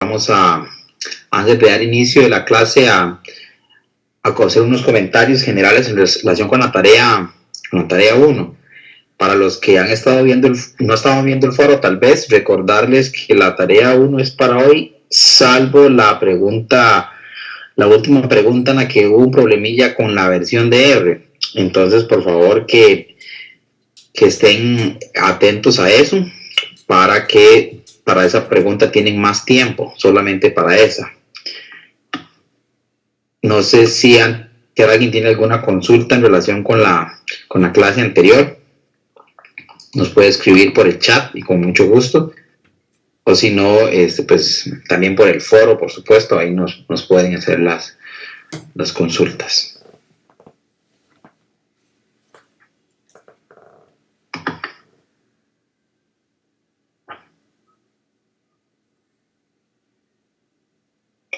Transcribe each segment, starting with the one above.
vamos a, antes de dar inicio de la clase, a hacer unos comentarios generales en relación con la tarea 1. Para los que han estado viendo no estaban viendo el foro, tal vez recordarles que la tarea 1 es para hoy, salvo la última pregunta en la que hubo un problemilla con la versión de R. Entonces, por favor, que estén atentos a eso, para esa pregunta tienen más tiempo, solamente para esa. No sé si alguien tiene alguna consulta en relación con la clase anterior. Nos puede escribir por el chat y con mucho gusto. O si no, pues también por el foro, por supuesto, ahí nos pueden hacer las consultas.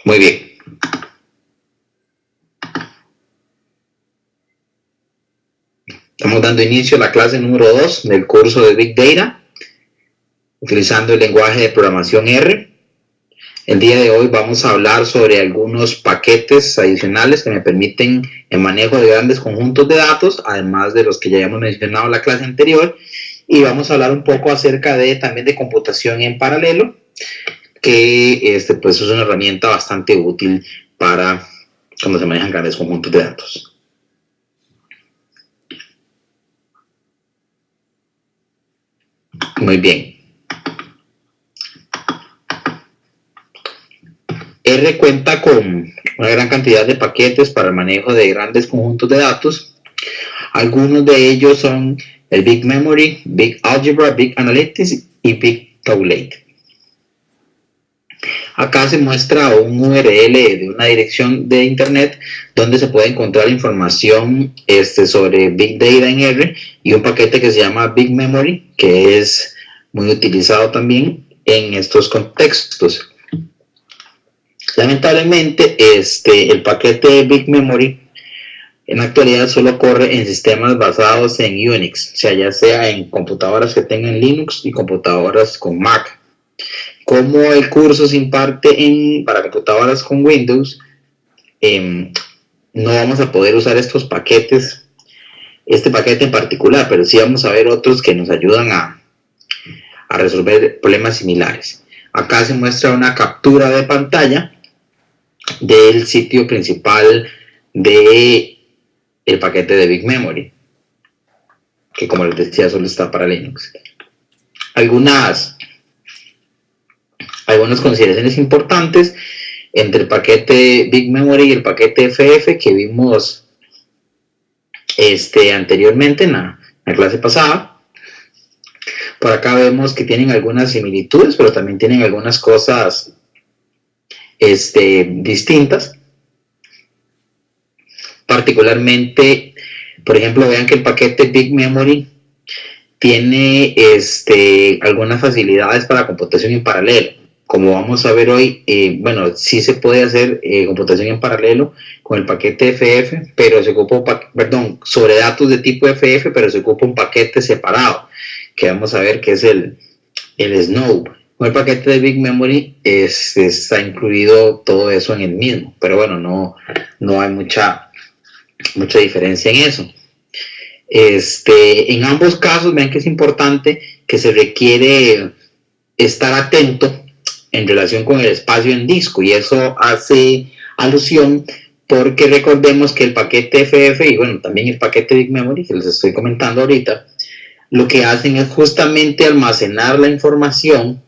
Muy bien. Estamos dando inicio a la clase número 2 del curso de Big Data, utilizando el lenguaje de programación R. El día de hoy vamos a hablar sobre algunos paquetes adicionales que me permiten el manejo de grandes conjuntos de datos, además de los que ya hemos mencionado en la clase anterior. Y vamos a hablar un poco acerca también de computación en paralelo, que pues es una herramienta bastante útil para cuando se manejan grandes conjuntos de datos. Muy bien. R cuenta con una gran cantidad de paquetes para el manejo de grandes conjuntos de datos. Algunos de ellos son el Big Memory, Big Algebra, Big Analytics y Big Tabulate. Acá se muestra un URL de una dirección de internet donde se puede encontrar información sobre Big Data en R y un paquete que se llama Big Memory, que es muy utilizado también en estos contextos. Lamentablemente, el paquete de Big Memory en la actualidad solo corre en sistemas basados en Unix, o sea, ya sea en computadoras que tengan Linux y computadoras con Mac. Como el curso se imparte para computadoras con Windows, no vamos a poder usar estos paquetes, este paquete en particular, pero sí vamos a ver otros que nos ayudan a resolver problemas similares. Acá se muestra una captura de pantalla del sitio principal del paquete de Big Memory, que como les decía solo está para Linux. Algunas consideraciones importantes entre el paquete Big Memory y el paquete FF que vimos anteriormente en la clase pasada. Por acá vemos que tienen algunas similitudes, pero también tienen algunas cosas distintas. Particularmente, por ejemplo, vean que el paquete Big Memory tiene algunas facilidades para computación en paralelo. Como vamos a ver hoy, sí se puede hacer computación en paralelo con el paquete FF, pero se ocupa, sobre datos de tipo FF, pero se ocupa un paquete separado, que vamos a ver que es el Snow. Con el paquete de Big Memory está incluido todo eso en el mismo, pero bueno, no hay mucha diferencia en eso. En ambos casos, vean que es importante que se requiere estar atento en relación con el espacio en disco, y eso hace alusión porque recordemos que el paquete FF y también el paquete Big Memory que les estoy comentando ahorita, lo que hacen es justamente almacenar la información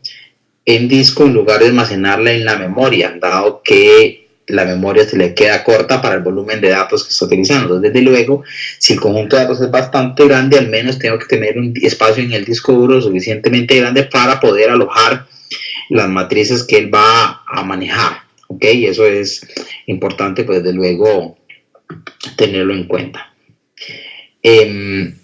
en disco en lugar de almacenarla en la memoria, dado que la memoria se le queda corta para el volumen de datos que está utilizando. Entonces, desde luego, si el conjunto de datos es bastante grande, al menos tengo que tener un espacio en el disco duro suficientemente grande para poder alojar las matrices que él va a manejar. ¿Ok? Y eso es importante, pues, desde luego, tenerlo en cuenta. Y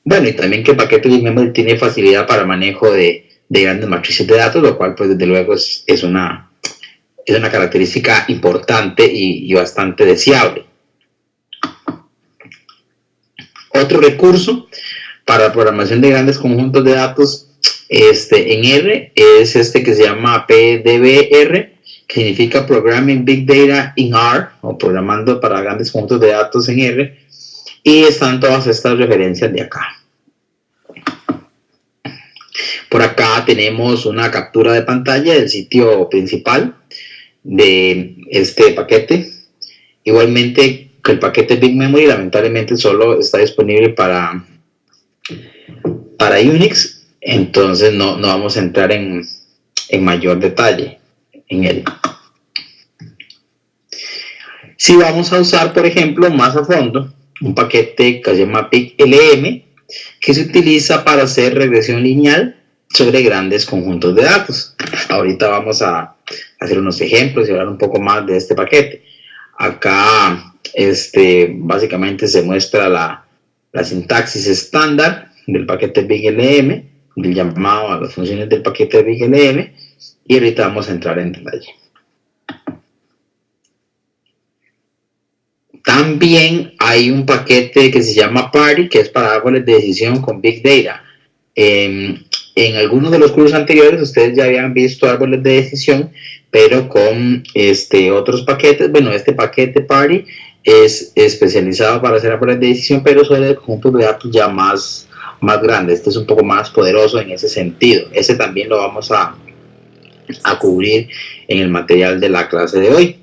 también que el paquete Big Memory tiene facilidad para manejo de grandes matrices de datos, lo cual, pues, desde luego, es una característica importante y bastante deseable. Otro recurso para la programación de grandes conjuntos de datos En R es este que se llama PDBR, que significa Programming Big Data in R, o programando para grandes conjuntos de datos en R, y están todas estas referencias de acá. Por acá tenemos una captura de pantalla del sitio principal de este paquete. Igualmente, el paquete Big Memory lamentablemente solo está disponible para Unix, entonces no vamos a entrar en mayor detalle en él. Si vamos a usar, por ejemplo, más a fondo, un paquete que se llama PIC-LM, que se utiliza para hacer regresión lineal sobre grandes conjuntos de datos. Ahorita vamos a hacer unos ejemplos y hablar un poco más de este paquete. Acá básicamente se muestra la sintaxis estándar del paquete BigLM, del llamado a las funciones del paquete BigLM, y ahorita vamos a entrar en detalle. También hay un paquete que se llama Party, que es para árboles de decisión con Big Data. En algunos de los cursos anteriores ustedes ya habían visto árboles de decisión, pero con otros paquetes. Bueno, este paquete Party es especializado para hacer árboles de decisión, pero sobre conjuntos de datos ya más grandes. Este es un poco más poderoso en ese sentido. Ese también lo vamos a cubrir en el material de la clase de hoy.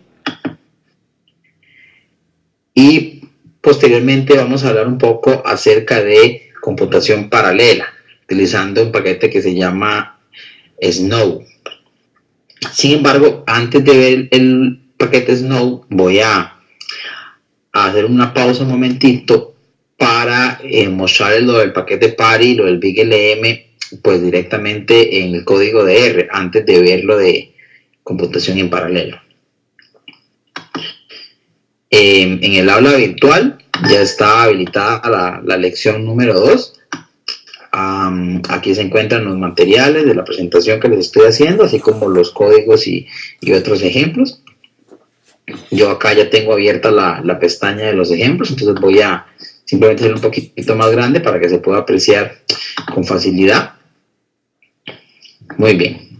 Y posteriormente vamos a hablar un poco acerca de computación paralela, utilizando un paquete que se llama Snow. Sin embargo, antes de ver el paquete Snow, voy a hacer una pausa un momentito para mostrarles lo del paquete Party, lo del BigLM, pues directamente en el código de R, antes de ver lo de computación en paralelo. En el aula virtual ya está habilitada la lección número 2. Aquí se encuentran los materiales de la presentación que les estoy haciendo, así como los códigos y otros ejemplos. Yo acá ya tengo abierta la pestaña de los ejemplos, entonces voy a simplemente hacer un poquito más grande para que se pueda apreciar con facilidad. Muy bien.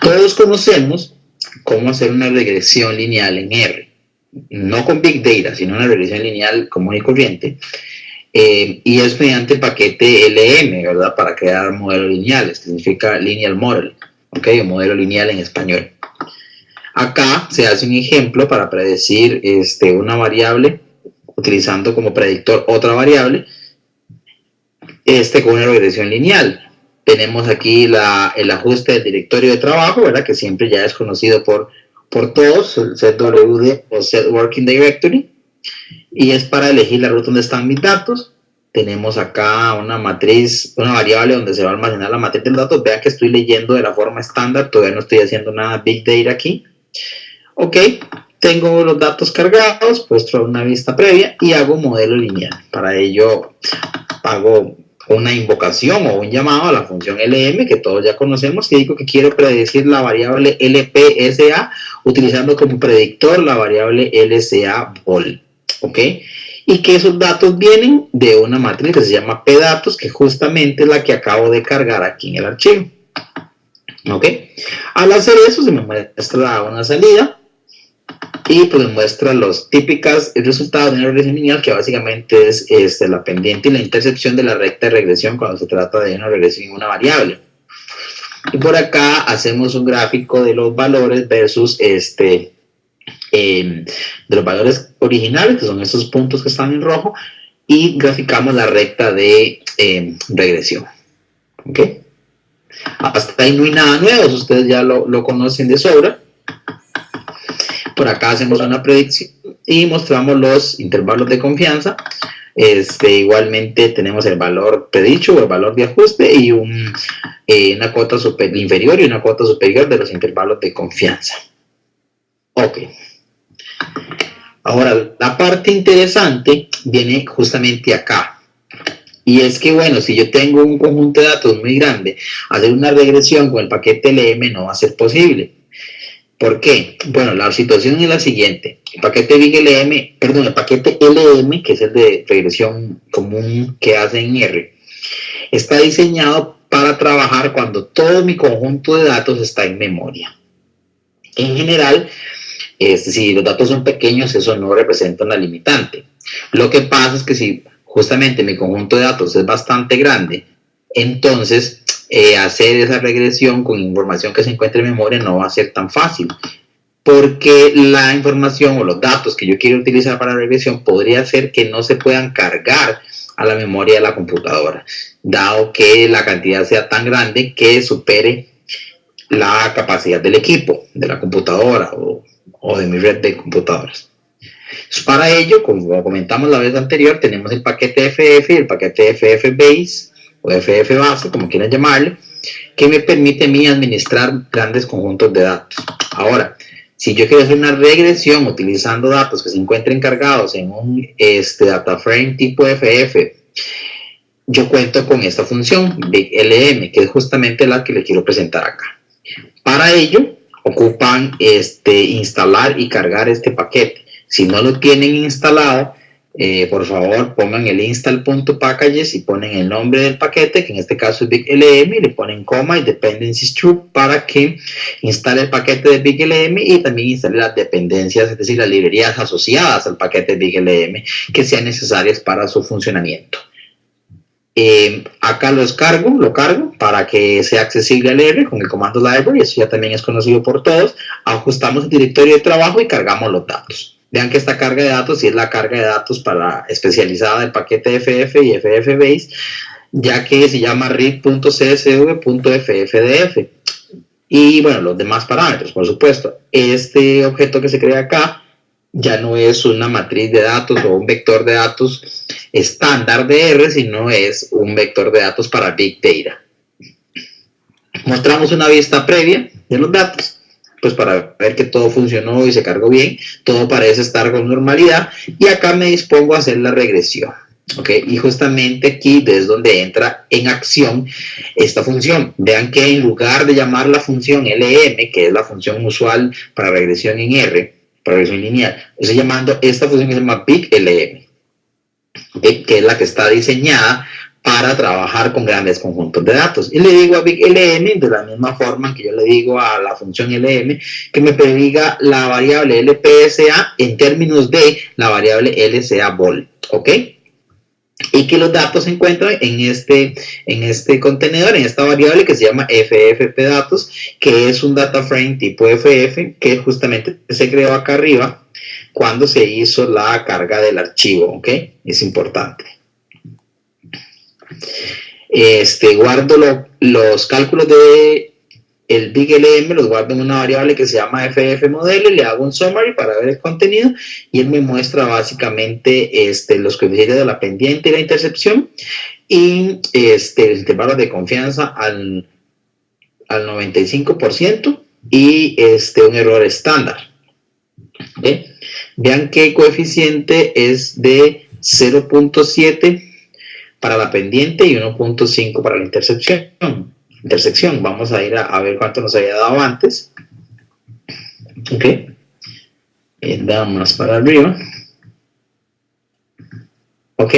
Todos conocemos cómo hacer una regresión lineal en R. No con Big Data, sino una regresión lineal común y corriente. Y es mediante el paquete LM, ¿verdad? Para crear modelos lineales, que significa Linear Model, ¿ok? O modelo lineal en español. Acá se hace un ejemplo para predecir una variable, utilizando como predictor otra variable, con una regresión lineal. Tenemos aquí el ajuste del directorio de trabajo, ¿verdad? Que siempre ya es conocido por todos, el setWD o set working directory, y es para elegir la ruta donde están mis datos. Tenemos acá una matriz, una variable donde se va a almacenar la matriz de los datos. Vean que estoy leyendo de la forma estándar, todavía no estoy haciendo nada Big Data aquí. Ok, tengo los datos cargados, muestro una vista previa y hago un modelo lineal. Para ello hago una invocación o un llamado a la función LM que todos ya conocemos, y digo que quiero predecir la variable LPSA utilizando como predictor la variable LCA vol, ¿ok? Y que esos datos vienen de una matriz que se llama pdatos, que justamente es la que acabo de cargar aquí en el archivo, ¿ok? Al hacer eso se me muestra una salida y pues me muestra los típicos resultados de una regresión lineal, que básicamente es la pendiente y la intercepción de la recta de regresión cuando se trata de una regresión en una variable. Y por acá hacemos un gráfico de los valores versus de los valores originales, que son estos puntos que están en rojo, y graficamos la recta de regresión. ¿Ok? Hasta ahí no hay nada nuevo, ustedes ya lo conocen de sobra. Por acá hacemos una predicción y mostramos los intervalos de confianza. Igualmente tenemos el valor predicho o el valor de ajuste y una cuota inferior y una cuota superior de los intervalos de confianza. Ok. Ahora, la parte interesante viene justamente acá. Y es que, bueno, si yo tengo un conjunto de datos muy grande, hacer una regresión con el paquete LM no va a ser posible. ¿Por qué? Bueno, la situación es la siguiente. El paquete el paquete LM, que es el de regresión común que hace en R, está diseñado para trabajar cuando todo mi conjunto de datos está en memoria. En general, si los datos son pequeños, eso no representa una limitante. Lo que pasa es que si justamente mi conjunto de datos es bastante grande, entonces hacer esa regresión con información que se encuentra en memoria no va a ser tan fácil, porque la información o los datos que yo quiero utilizar para la regresión podría ser que no se puedan cargar a la memoria de la computadora, dado que la cantidad sea tan grande que supere la capacidad del equipo, de la computadora o de mi red de computadoras. Entonces, para ello, como comentamos la vez anterior, tenemos el paquete FF y el paquete FF Base o FF Base, como quieran llamarle, que me permite a mí administrar grandes conjuntos de datos. Ahora, si yo quiero hacer una regresión utilizando datos que se encuentren cargados en un data frame tipo FF, yo cuento con esta función BigLM, que es justamente la que le quiero presentar acá. Para ello, ocupan instalar y cargar este paquete. Si no lo tienen instalado, por favor pongan el install.packages y ponen el nombre del paquete, que en este caso es BigLM, y le ponen coma y dependencies true para que instale el paquete de BigLM y también instale las dependencias, es decir, las librerías asociadas al paquete de BigLM que sean necesarias para su funcionamiento. Acá lo cargo para que sea accesible al R con el comando library, eso ya también es conocido por todos. Ajustamos el directorio de trabajo y cargamos los datos. Vean que esta carga de datos sí es la carga de datos especializada del paquete FF y FF Base, ya que se llama read.csv.ffdf. Y bueno, los demás parámetros, por supuesto. Este objeto que se crea acá ya no es una matriz de datos o un vector de datos estándar de R, sino es un vector de datos para Big Data. Mostramos una vista previa de los datos, pues para ver que todo funcionó y se cargó bien, todo parece estar con normalidad, y acá me dispongo a hacer la regresión. ¿Okay? Y justamente aquí es donde entra en acción esta función. Vean que en lugar de llamar la función LM, que es la función usual para regresión en R, para regresión lineal, estoy llamando esta función que se llama BigLM, ¿okay? Que es la que está diseñada para trabajar con grandes conjuntos de datos. Y le digo a BigLM, de la misma forma que yo le digo a la función LM, que me prediga la variable LPSA en términos de la variable LCA vol, ¿ok? Y que los datos se encuentran en este contenedor, en esta variable que se llama ffpdatos, que es un data frame tipo FF, que justamente se creó acá arriba cuando se hizo la carga del archivo, ¿ok? Es importante. Guardo los cálculos de el BigLM, los guardo en una variable que se llama ffmodelo y le hago un summary para ver el contenido, y él me muestra básicamente los coeficientes de la pendiente y la intercepción, y el intervalo de confianza al 95% y un error estándar. ¿Okay? Vean que el coeficiente es de 0.7 para la pendiente y 1.5 para la intersección. Vamos a ir a ver cuánto nos había dado antes. Ok. Damos para arriba. Ok.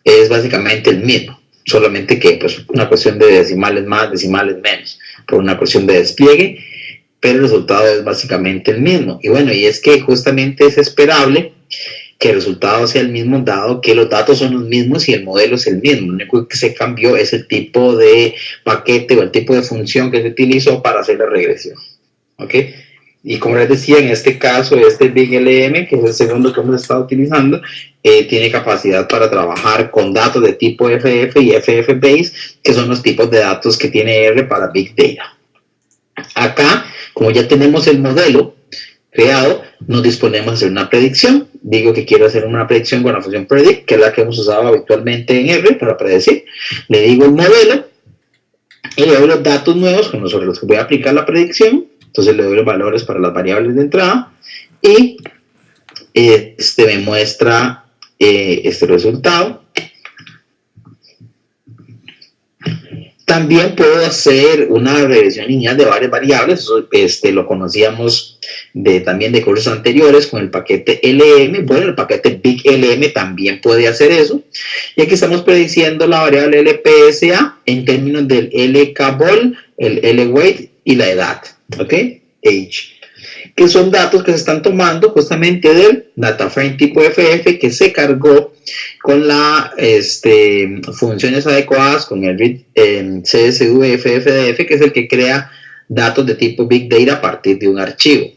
Es básicamente el mismo, solamente que pues una cuestión de decimales más, decimales menos, por una cuestión de despliegue, pero el resultado es básicamente el mismo. Y bueno, y es que justamente es esperable que el resultado sea el mismo, dado que los datos son los mismos y el modelo es el mismo. Lo único que se cambió es el tipo de paquete o el tipo de función que se utilizó para hacer la regresión. ¿Ok? Y como les decía, en este caso, BigLM, que es el segundo que hemos estado utilizando, tiene capacidad para trabajar con datos de tipo FF y FF Base, que son los tipos de datos que tiene R para Big Data. Acá, como ya tenemos el modelo creado, nos disponemos a hacer una predicción. Digo que quiero hacer una predicción con la función predict, que es la que hemos usado habitualmente en R para predecir. Le digo el modelo y le doy los datos nuevos sobre los que voy a aplicar la predicción. Entonces le doy los valores para las variables de entrada y me muestra este resultado. También puedo hacer una regresión lineal de varias variables. Eso, lo conocíamos también de cursos anteriores con el paquete LM. Bueno, el paquete Big LM también puede hacer eso. Y aquí estamos prediciendo la variable LPSA en términos del LKBOL, el LWeight y la edad. ¿Ok? Age. Que son datos que se están tomando justamente del data frame tipo FF que se cargó con las funciones adecuadas, con el read CSV FFDF, que es el que crea datos de tipo Big Data a partir de un archivo.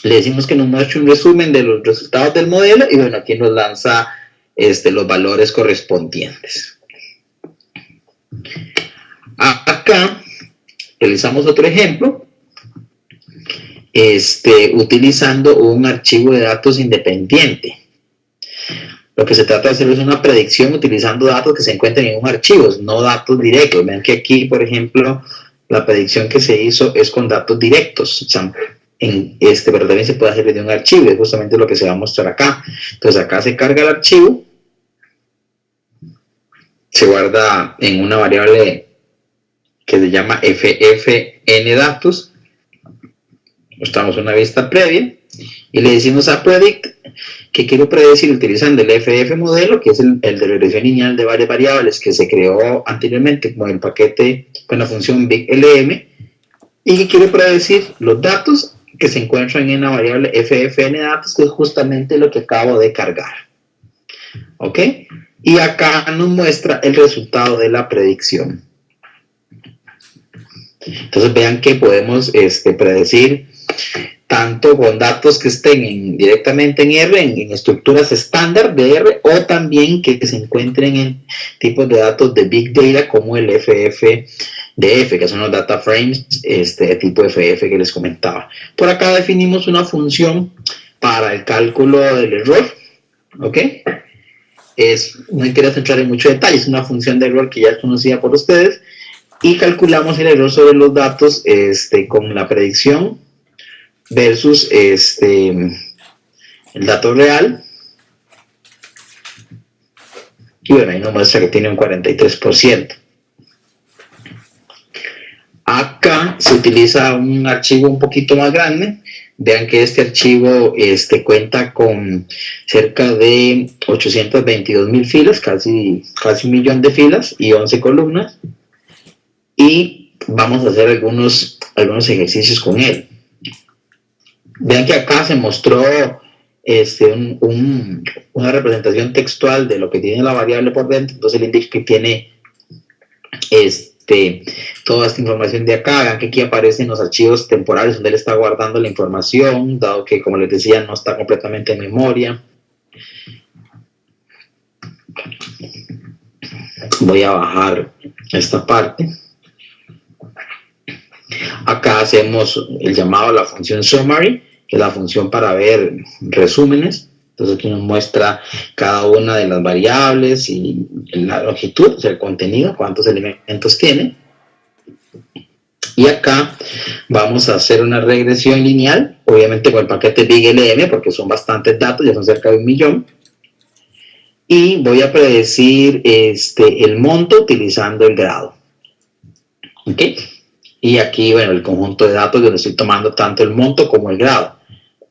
Le decimos que nos muestre un resumen de los resultados del modelo y bueno, aquí nos lanza los valores correspondientes. Acá realizamos otro ejemplo. Utilizando un archivo de datos independiente. Lo que se trata de hacer es una predicción utilizando datos que se encuentran en un archivo, no datos directos. Vean que aquí, por ejemplo, la predicción que se hizo es con datos directos. O sea, pero también se puede hacer desde un archivo, es justamente lo que se va a mostrar acá. Entonces acá se carga el archivo, se guarda en una variable que se llama ffnDatos. Mostramos una vista previa y le decimos a predict que quiero predecir utilizando el FF modelo, que es el de regresión lineal de varias variables que se creó anteriormente con el paquete con la función Big LM, y que quiero predecir los datos que se encuentran en la variable ffnDatos, que es justamente lo que acabo de cargar. ¿Ok? Y acá nos muestra el resultado de la predicción. Entonces vean que podemos predecir tanto con datos que estén directamente en R, en estructuras estándar de R, o también que se encuentren en tipos de datos de Big Data como el FFDF, que son los data frames de tipo FF que les comentaba. Por acá definimos una función para el cálculo del error. ¿Ok? No hay que entrar en mucho detalle, es una función de error que ya es conocida por ustedes, y calculamos el error sobre los datos con la predicción versus el dato real, y bueno, ahí nos muestra que tiene un 43%. Acá se utiliza un archivo un poquito más grande. Vean que este archivo cuenta con cerca de 822.000 filas, casi 1.000.000 de filas y 11 columnas, y vamos a hacer algunos ejercicios con él. Vean que acá se mostró una representación textual de lo que tiene la variable por dentro. Entonces le indica que tiene toda esta información de acá. Vean que aquí aparecen los archivos temporales donde él está guardando la información, dado que, como les decía, no está completamente en memoria. Voy a bajar esta parte. Acá hacemos el llamado a la función summary, que es la función para ver resúmenes. Entonces aquí nos muestra cada una de las variables y la longitud, o sea, el contenido, cuántos elementos tiene. Y acá vamos a hacer una regresión lineal, obviamente con el paquete Big LM, porque son bastantes datos, ya son cerca de 1.000.000. Y voy a predecir el monto utilizando el grado. ¿Ok? Y aquí, bueno, el conjunto de datos donde estoy tomando tanto el monto como el grado.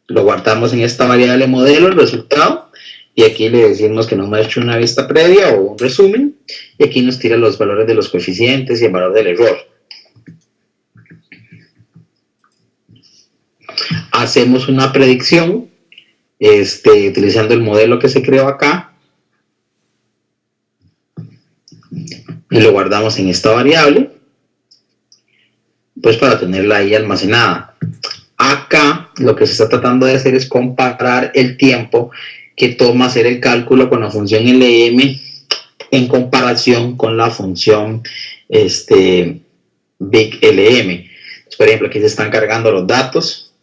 Lo guardamos en esta variable modelo, el resultado, y aquí le decimos que nos muestre una vista previa o un resumen, y aquí nos tira los valores de los coeficientes y el valor del error. Hacemos una predicción utilizando el modelo que se creó acá, y lo guardamos en esta variable, pues para tenerla ahí almacenada. Acá lo que se está tratando de hacer es comparar el tiempo que toma hacer el cálculo con la función LM en comparación con la función Big LM. Entonces, por ejemplo, aquí se están cargando los datos,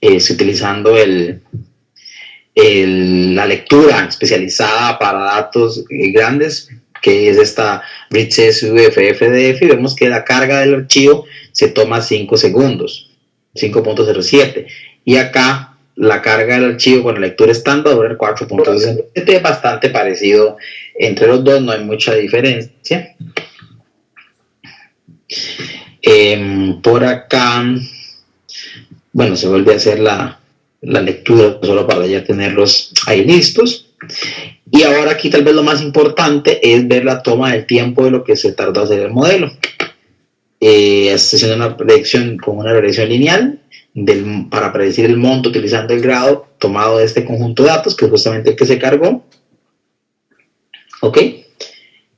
utilizando la lectura especializada para datos grandes, que es esta read CSV FFDF, y vemos que la carga del archivo se toma 5 segundos. 5.07, y acá la carga del archivo con la lectura estándar dura 4.67, bastante parecido entre los dos, no hay mucha diferencia. Por acá, bueno, se vuelve a hacer la lectura solo para ya tenerlos ahí listos. Y ahora aquí tal vez lo más importante es ver la toma del tiempo de lo que se tardó hacer el modelo. Haciendo una predicción con una regresión lineal para predecir el monto utilizando el grado tomado de este conjunto de datos, que es justamente el que se cargó. ¿Ok?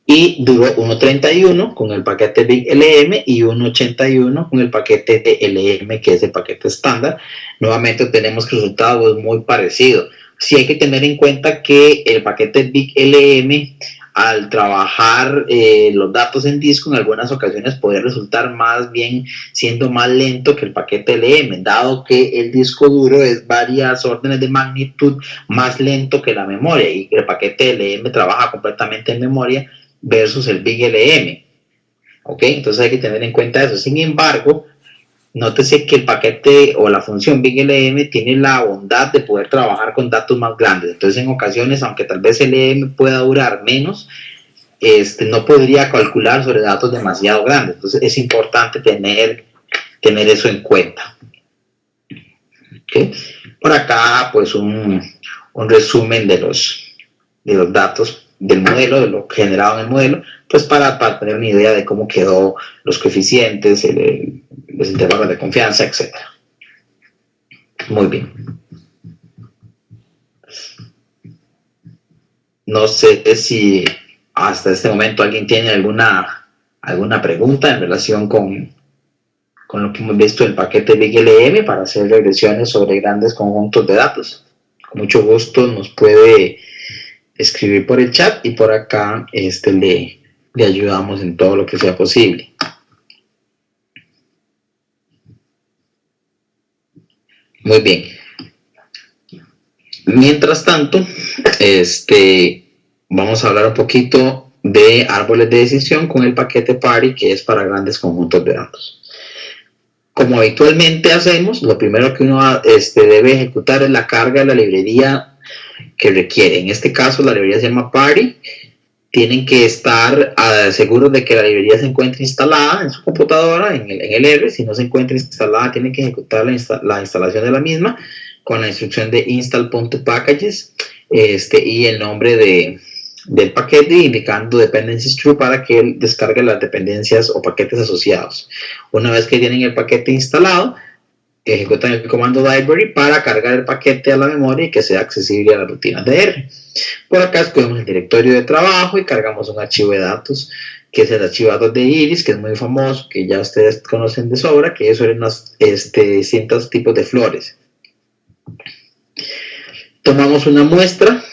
Y duró 1.31 con el paquete BigLM y 1.81 con el paquete de LM, que es el paquete estándar. Nuevamente tenemos que el resultado es muy parecido. Sí hay que tener en cuenta que el paquete BigLM, al trabajar los datos en disco, en algunas ocasiones puede resultar más bien siendo más lento que el paquete LM, dado que el disco duro es varias órdenes de magnitud más lento que la memoria, y el paquete LM trabaja completamente en memoria versus el BigLM. ¿Ok? Entonces hay que tener en cuenta eso. Sin embargo, nótese que el paquete o la función BigLM tiene la bondad de poder trabajar con datos más grandes. Entonces, en ocasiones, aunque tal vez el LM pueda durar menos, no podría calcular sobre datos demasiado grandes. Entonces, es importante tener eso en cuenta. ¿Okay? Por acá, pues, un resumen de los datos del modelo, de lo generado en el modelo, pues para tener una idea de cómo quedó los coeficientes, los intervalos de confianza, etc. Muy bien. No sé si hasta este momento alguien tiene alguna pregunta en relación con lo que hemos visto del paquete BigLM para hacer regresiones sobre grandes conjuntos de datos. Con mucho gusto nos puede escribir por el chat y por acá le ayudamos en todo lo que sea posible. Muy bien. Mientras tanto, vamos a hablar un poquito de árboles de decisión con el paquete Party, que es para grandes conjuntos de datos. Como habitualmente hacemos, lo primero que uno debe ejecutar es la carga de la librería que requiere. En este caso, la librería se llama Party. Tienen que estar seguros de que la librería se encuentre instalada en su computadora, en el R. Si no se encuentra instalada, tienen que ejecutar la instalación de la misma con la instrucción de install.packages y el nombre del paquete, indicando dependencies true para que él descargue las dependencias o paquetes asociados. Una vez que tienen el paquete instalado, ejecutan el comando library para cargar el paquete a la memoria y que sea accesible a las rutinas de R. Por acá escogemos el directorio de trabajo y cargamos un archivo de datos, que es el archivo de datos de Iris, que es muy famoso, que ya ustedes conocen de sobra, que es sobre unos distintos tipos de flores. Tomamos una muestra.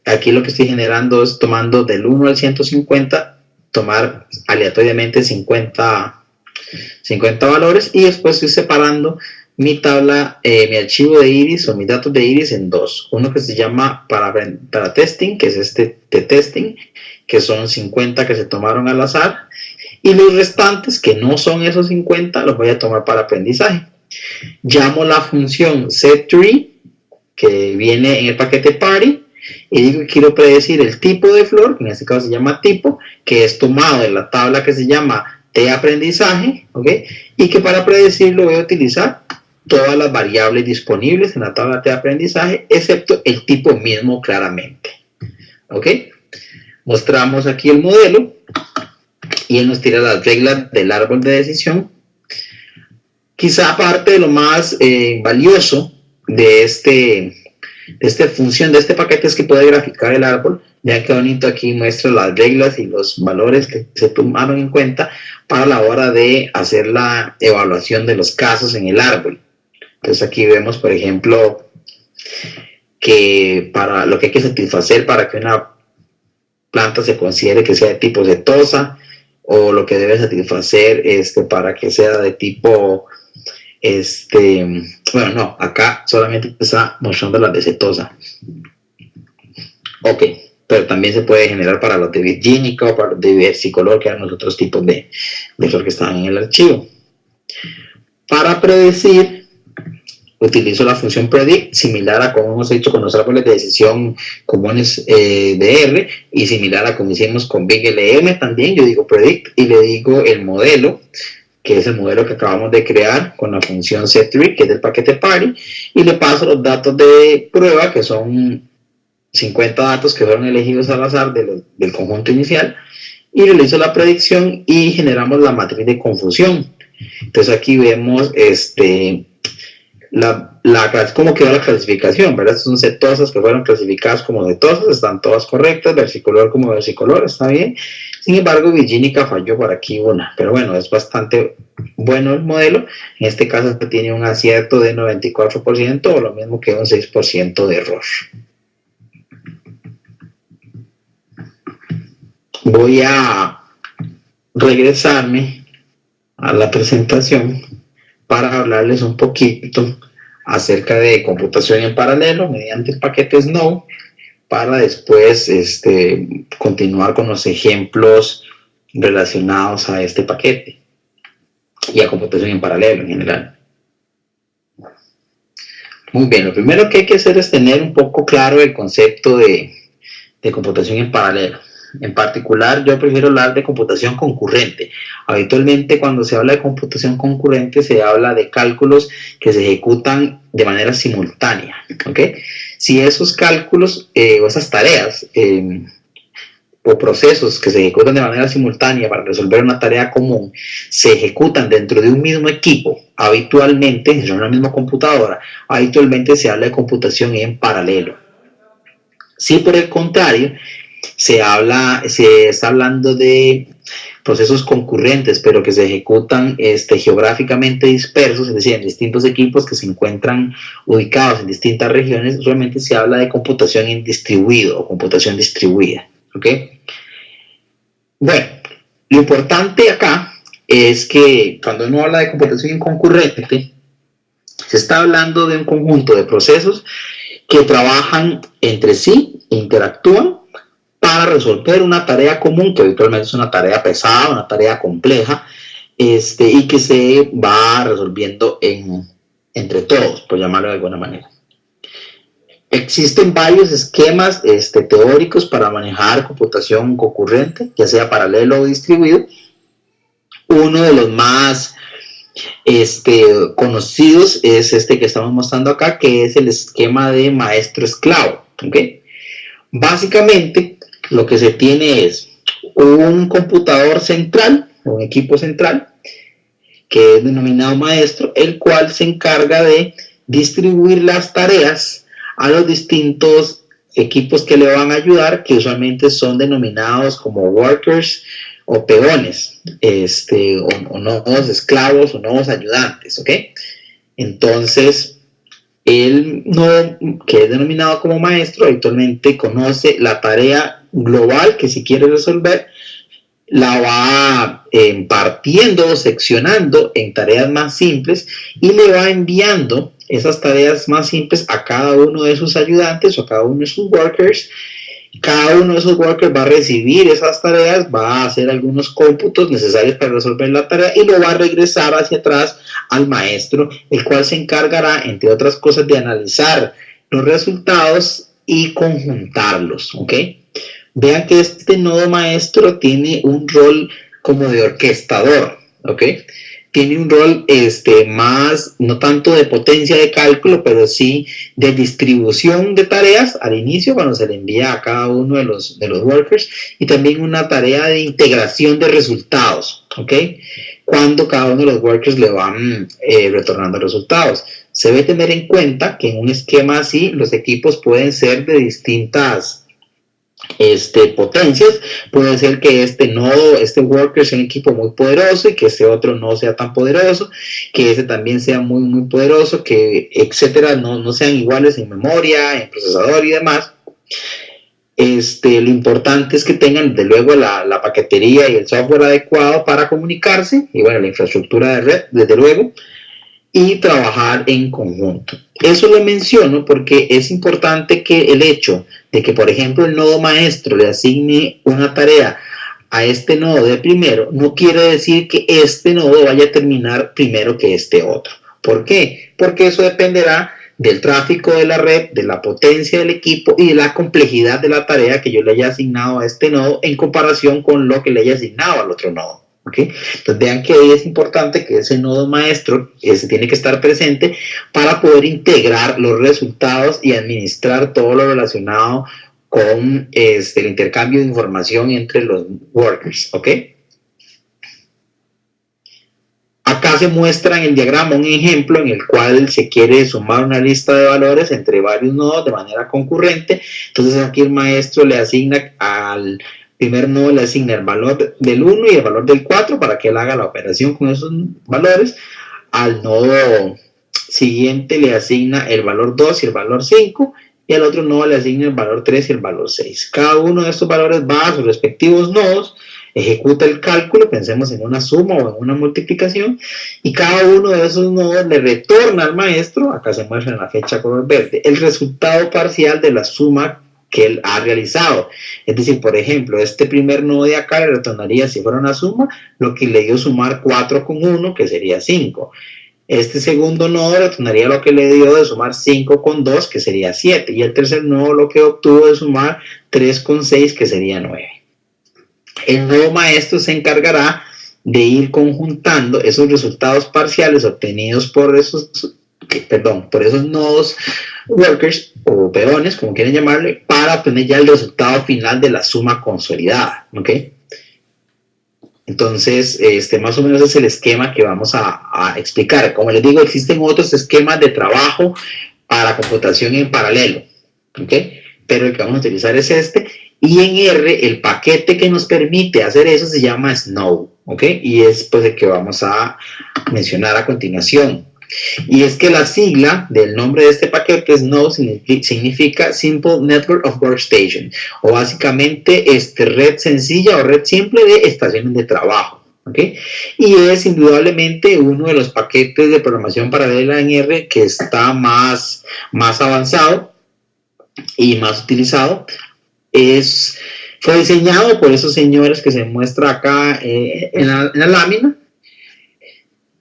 Aquí lo que estoy generando es tomando del 1 al 150, tomar aleatoriamente 50 valores y después estoy separando mi tabla, mi archivo de Iris o mis datos de Iris en dos. Uno que se llama para testing, que es este de testing, que son 50 que se tomaron al azar, y los restantes, que no son esos 50, los voy a tomar para aprendizaje. Llamo la función setTree, que viene en el paquete Party, y digo que quiero predecir el tipo de flor, que en este caso se llama tipo, que es tomado de la tabla que se llama de aprendizaje, ¿ok? Y que para predecirlo voy a utilizar todas las variables disponibles en la tabla de aprendizaje, excepto el tipo mismo claramente, ¿ok? Mostramos aquí el modelo y él nos tira las reglas del árbol de decisión. Quizá aparte de lo más valioso de esta función, de este paquete, es que puede graficar el árbol. Ya que bonito, aquí muestra las reglas y los valores que se tomaron en cuenta para la hora de hacer la evaluación de los casos en el árbol. Entonces aquí vemos, por ejemplo, que para lo que hay que satisfacer para que una planta se considere que sea de tipo setosa, o lo que debe satisfacer para que sea de tipo bueno, no, acá solamente está mostrando las de setosa. Ok, pero también se puede generar para los de virgínica o para los de versicolor, que eran los otros tipos de flor que estaban en el archivo. Para predecir utilizo la función predict, similar a como hemos hecho con los árboles de decisión comunes de R, y similar a como hicimos con BigLM también. Yo digo predict y le digo el modelo, que es el modelo que acabamos de crear con la función setTree, que es del paquete party, y le paso los datos de prueba, que son 50 datos que fueron elegidos al azar del conjunto inicial, y realizo la predicción y generamos la matriz de confusión. Entonces aquí vemos cómo quedó la clasificación, ¿verdad? Son setosas que fueron clasificadas como setosas, están todas correctas, versicolor como versicolor, está bien. Sin embargo, Virginica falló por aquí una, pero bueno, es bastante bueno el modelo. En este caso tiene un acierto de 94% o lo mismo que un 6% de error. Voy a regresarme a la presentación para hablarles un poquito acerca de computación en paralelo mediante el paquete Snow, para después continuar con los ejemplos relacionados a este paquete y a computación en paralelo en general. Muy bien, lo primero que hay que hacer es tener un poco claro el concepto de computación en paralelo. En particular, yo prefiero hablar de computación concurrente. Habitualmente, cuando se habla de computación concurrente, se habla de cálculos que se ejecutan de manera simultánea, ¿ok? Si esos cálculos o esas tareas o procesos que se ejecutan de manera simultánea para resolver una tarea común se ejecutan dentro de un mismo equipo, habitualmente, en una misma computadora, habitualmente se habla de computación en paralelo. Si por el contrario se está hablando de procesos concurrentes, pero que se ejecutan geográficamente dispersos, es decir, en distintos equipos que se encuentran ubicados en distintas regiones, usualmente se habla de computación en distribuido o computación distribuida. ¿Ok? Bueno, lo importante acá es que cuando uno habla de computación concurrente, se está hablando de un conjunto de procesos que trabajan entre sí, interactúan para resolver una tarea común, que habitualmente es una tarea pesada, una tarea compleja, y que se va resolviendo entre todos, por llamarlo de alguna manera. Existen varios esquemas teóricos para manejar computación concurrente, ya sea paralelo o distribuido. Uno de los más conocidos es este que estamos mostrando acá, que es el esquema de maestro-esclavo. ¿Okay? Básicamente, lo que se tiene es un computador central, un equipo central, que es denominado maestro, el cual se encarga de distribuir las tareas a los distintos equipos que le van a ayudar, que usualmente son denominados como workers o peones, o nodos esclavos o nodos ayudantes, ¿ok? Entonces, el nodo que es denominado como maestro habitualmente conoce la tarea global que si quiere resolver, la va partiendo, seccionando en tareas más simples y le va enviando esas tareas más simples a cada uno de sus ayudantes o a cada uno de sus workers. Cada uno de esos workers va a recibir esas tareas, va a hacer algunos cómputos necesarios para resolver la tarea y lo va a regresar hacia atrás al maestro, el cual se encargará, entre otras cosas, de analizar los resultados y conjuntarlos, ¿ok? Vean que este nodo maestro tiene un rol como de orquestador, ¿ok? Tiene un rol más, no tanto de potencia de cálculo, pero sí de distribución de tareas al inicio, cuando se le envía a cada uno de los workers, y también una tarea de integración de resultados, ¿ok? Cuando cada uno de los workers le van retornando resultados. Se debe tener en cuenta que en un esquema así, los equipos pueden ser de distintas potencias. Puede ser que este nodo, este worker sea un equipo muy poderoso y que ese otro no sea tan poderoso, que ese también sea muy muy poderoso, que etcétera, no sean iguales en memoria, en procesador y demás. Lo importante es que tengan desde luego la paquetería y el software adecuado para comunicarse, y bueno, la infraestructura de red desde luego, y trabajar en conjunto. Eso lo menciono porque es importante que el hecho de que, por ejemplo, el nodo maestro le asigne una tarea a este nodo de primero, no quiere decir que este nodo vaya a terminar primero que este otro. ¿Por qué? Porque eso dependerá del tráfico de la red, de la potencia del equipo y de la complejidad de la tarea que yo le haya asignado a este nodo en comparación con lo que le haya asignado al otro nodo. ¿Okay? Entonces vean que ahí es importante que ese nodo maestro tiene que estar presente para poder integrar los resultados y administrar todo lo relacionado con el intercambio de información entre los workers. ¿Ok? Acá se muestra en el diagrama un ejemplo en el cual se quiere sumar una lista de valores entre varios nodos de manera concurrente. Entonces aquí el maestro le asigna al primer nodo, le asigna el valor del 1 y el valor del 4 para que él haga la operación con esos valores. Al nodo siguiente le asigna el valor 2 y el valor 5 y al otro nodo le asigna el valor 3 y el valor 6. Cada uno de estos valores va a sus respectivos nodos, ejecuta el cálculo, pensemos en una suma o en una multiplicación, y cada uno de esos nodos le retorna al maestro, acá se muestra en la fecha color verde, el resultado parcial de la suma que él ha realizado. Es decir, por ejemplo, este primer nodo de acá le retornaría, si fuera una suma, lo que le dio sumar 4 con 1, que sería 5. Este segundo nodo retornaría lo que le dio de sumar 5 con 2, que sería 7. Y el tercer nodo lo que obtuvo de sumar 3 con 6, que sería 9. El nodo maestro se encargará de ir conjuntando esos resultados parciales obtenidos por esos nodos workers o peones, como quieren llamarle, para obtener ya el resultado final de la suma consolidada. ¿Ok? Entonces, más o menos es el esquema que vamos a explicar. Como les digo, existen otros esquemas de trabajo para computación en paralelo, ¿ok? Pero el que vamos a utilizar es este. Y en R, el paquete que nos permite hacer eso se llama Snow, ¿ok? Y es pues el que vamos a mencionar a continuación. Y es que la sigla del nombre de este paquete, Snow, significa Simple Network of Workstation, o básicamente red sencilla o red simple de estaciones de trabajo. ¿Okay? Y es indudablemente uno de los paquetes de programación paralela en R que está más avanzado y más utilizado. Fue diseñado por esos señores que se muestra acá en la lámina.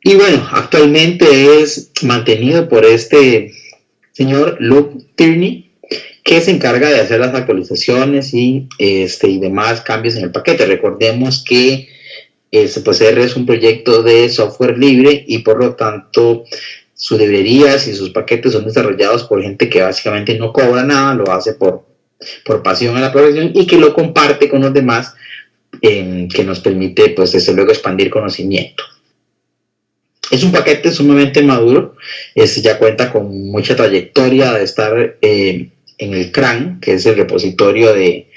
Y bueno, actualmente es mantenido por este señor Luke Tierney, que se encarga de hacer las actualizaciones y demás cambios en el paquete. Recordemos que pues R es un proyecto de software libre y por lo tanto sus librerías y sus paquetes son desarrollados por gente que básicamente no cobra nada, lo hace por pasión a la programación y que lo comparte con los demás, que nos permite pues desde luego expandir conocimiento. Es un paquete sumamente maduro, ya cuenta con mucha trayectoria de estar en el CRAN, que es el repositorio de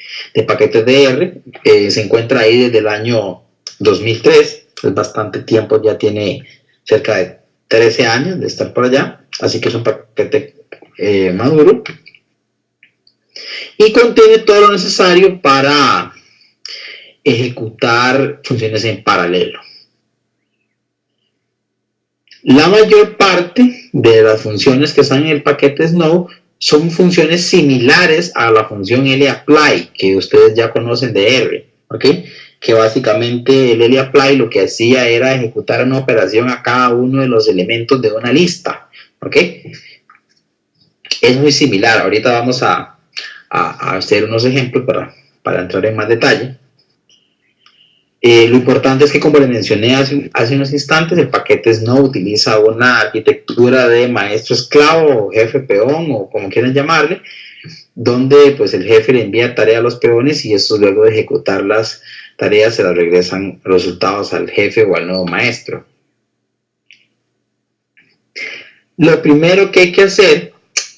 paquetes de R. Se encuentra ahí desde el año 2003, es bastante tiempo, ya tiene cerca de 13 años de estar por allá, así que es un paquete maduro. Y contiene todo lo necesario para ejecutar funciones en paralelo. La mayor parte de las funciones que están en el paquete Snow son funciones similares a la función lapply, que ustedes ya conocen de R, ¿ok? Que básicamente el lapply lo que hacía era ejecutar una operación a cada uno de los elementos de una lista, ¿ok? Es muy similar. Ahorita vamos a hacer unos ejemplos para entrar en más detalle. Lo importante es que, como les mencioné hace unos instantes, el paquete Snow utiliza una arquitectura de maestro esclavo o jefe peón o como quieran llamarle, donde pues el jefe le envía tarea a los peones y estos, luego de ejecutar las tareas, se las regresan resultados al jefe o al nuevo maestro. Lo primero que hay que hacer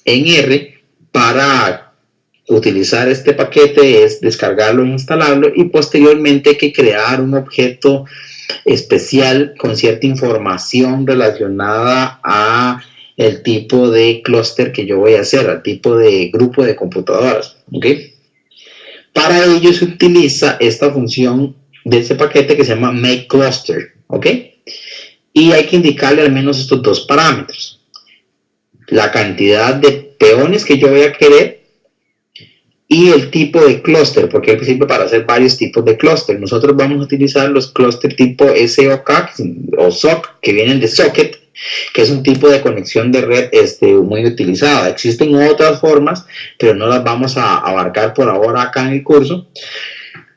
en R para utilizar este paquete es descargarlo e instalarlo, y posteriormente hay que crear un objeto especial con cierta información relacionada a el tipo de clúster que yo voy a hacer, al tipo de grupo de computadoras, ¿ok? Para ello se utiliza esta función de este paquete que se llama makeCluster, ¿ok? Y hay que indicarle al menos estos dos parámetros: la cantidad de peones que yo voy a querer y el tipo de clúster, porque él sirve para hacer varios tipos de clúster. Nosotros vamos a utilizar los clúster tipo SOC o SOC, que vienen de socket, que es un tipo de conexión de red muy utilizada. Existen otras formas, pero no las vamos a abarcar por ahora acá en el curso.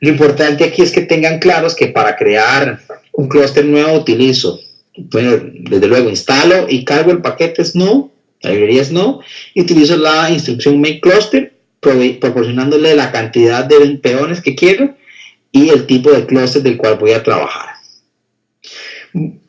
Lo importante aquí es que tengan claros que para crear un clúster nuevo utilizo, bueno, desde luego instalo y cargo el paquete Snow, la librería Snow, y utilizo la instrucción make cluster, proporcionándole la cantidad de peones que quiero y el tipo de clúster del cual voy a trabajar.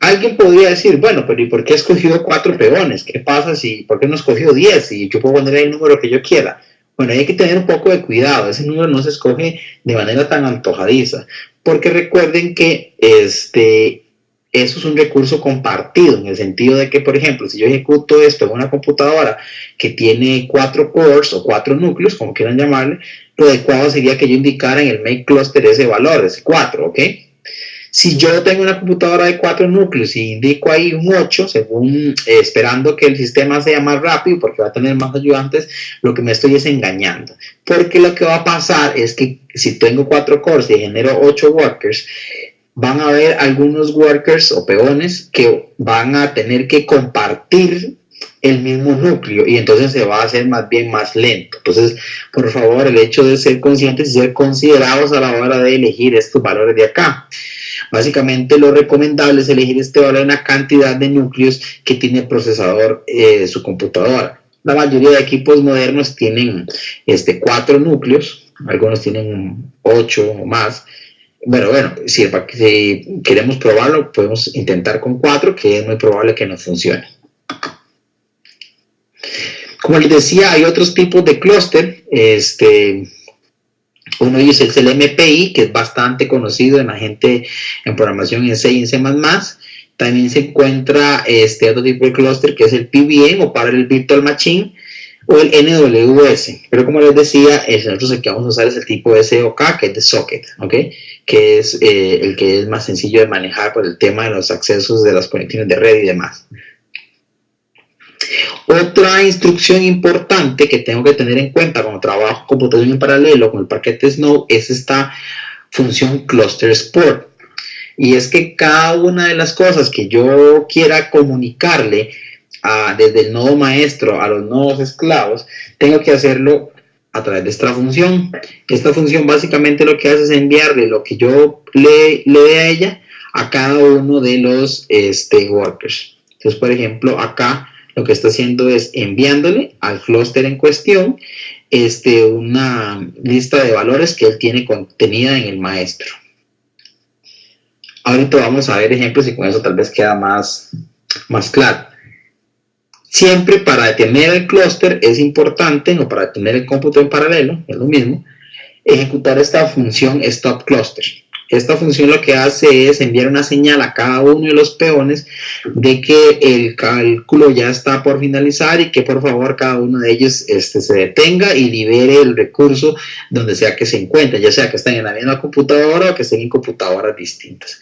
Alguien podría decir, bueno, pero ¿y por qué he escogido 4 peones? ¿Qué pasa si, por qué no he escogido 10? Y yo puedo poner el número que yo quiera. Bueno, hay que tener un poco de cuidado, ese número no se escoge de manera tan antojadiza, porque recuerden que eso es un recurso compartido, en el sentido de que, por ejemplo, si yo ejecuto esto en una computadora que tiene 4 cores o 4 núcleos, como quieran llamarle, lo adecuado sería que yo indicara en el make cluster ese valor, ese 4, ¿ok? Si yo tengo una computadora de 4 núcleos y indico ahí un 8, según esperando que el sistema sea más rápido porque va a tener más ayudantes, lo que me estoy es engañando. Porque lo que va a pasar es que si tengo 4 cores y genero 8 workers, van a haber algunos workers o peones que van a tener que compartir el mismo núcleo y entonces se va a hacer más bien más lento. Entonces, por favor, el hecho de ser conscientes y ser considerados a la hora de elegir estos valores de acá. Básicamente lo recomendable es elegir este valor en la cantidad de núcleos que tiene el procesador su computadora. La mayoría de equipos modernos tienen 4 núcleos, algunos tienen 8 o más. Bueno, si queremos probarlo, podemos intentar con 4, que es muy probable que nos funcione. Como les decía, hay otros tipos de clúster. Uno de ellos es el MPI, que es bastante conocido en la gente en programación en C y en C++. También se encuentra otro tipo de clúster que es el PVM o Parallel Virtual Machine o el NWS. Pero como les decía, nosotros el que vamos a usar es el tipo SOK, que es de socket, ¿ok? Que es el que es más sencillo de manejar por el tema de los accesos de las conexiones de red y demás. Otra instrucción importante que tengo que tener en cuenta cuando trabajo computación en paralelo con el paquete Snow es esta función cluster export. Y es que cada una de las cosas que yo quiera comunicarle desde el nodo maestro a los nodos esclavos, tengo que hacerlo a través de esta función. Esta función básicamente lo que hace es enviarle lo que yo le dé a ella a cada uno de los workers. Entonces, por ejemplo, acá lo que está haciendo es enviándole al clúster en cuestión una lista de valores que él tiene contenida en el maestro. Ahorita vamos a ver ejemplos y con eso tal vez queda más claro. Siempre para detener el clúster es importante, o para detener el cómputo en paralelo, es lo mismo, ejecutar esta función stop cluster. Esta función lo que hace es enviar una señal a cada uno de los peones de que el cálculo ya está por finalizar y que por favor cada uno de ellos se detenga y libere el recurso donde sea que se encuentren, ya sea que estén en la misma computadora o que estén en computadoras distintas.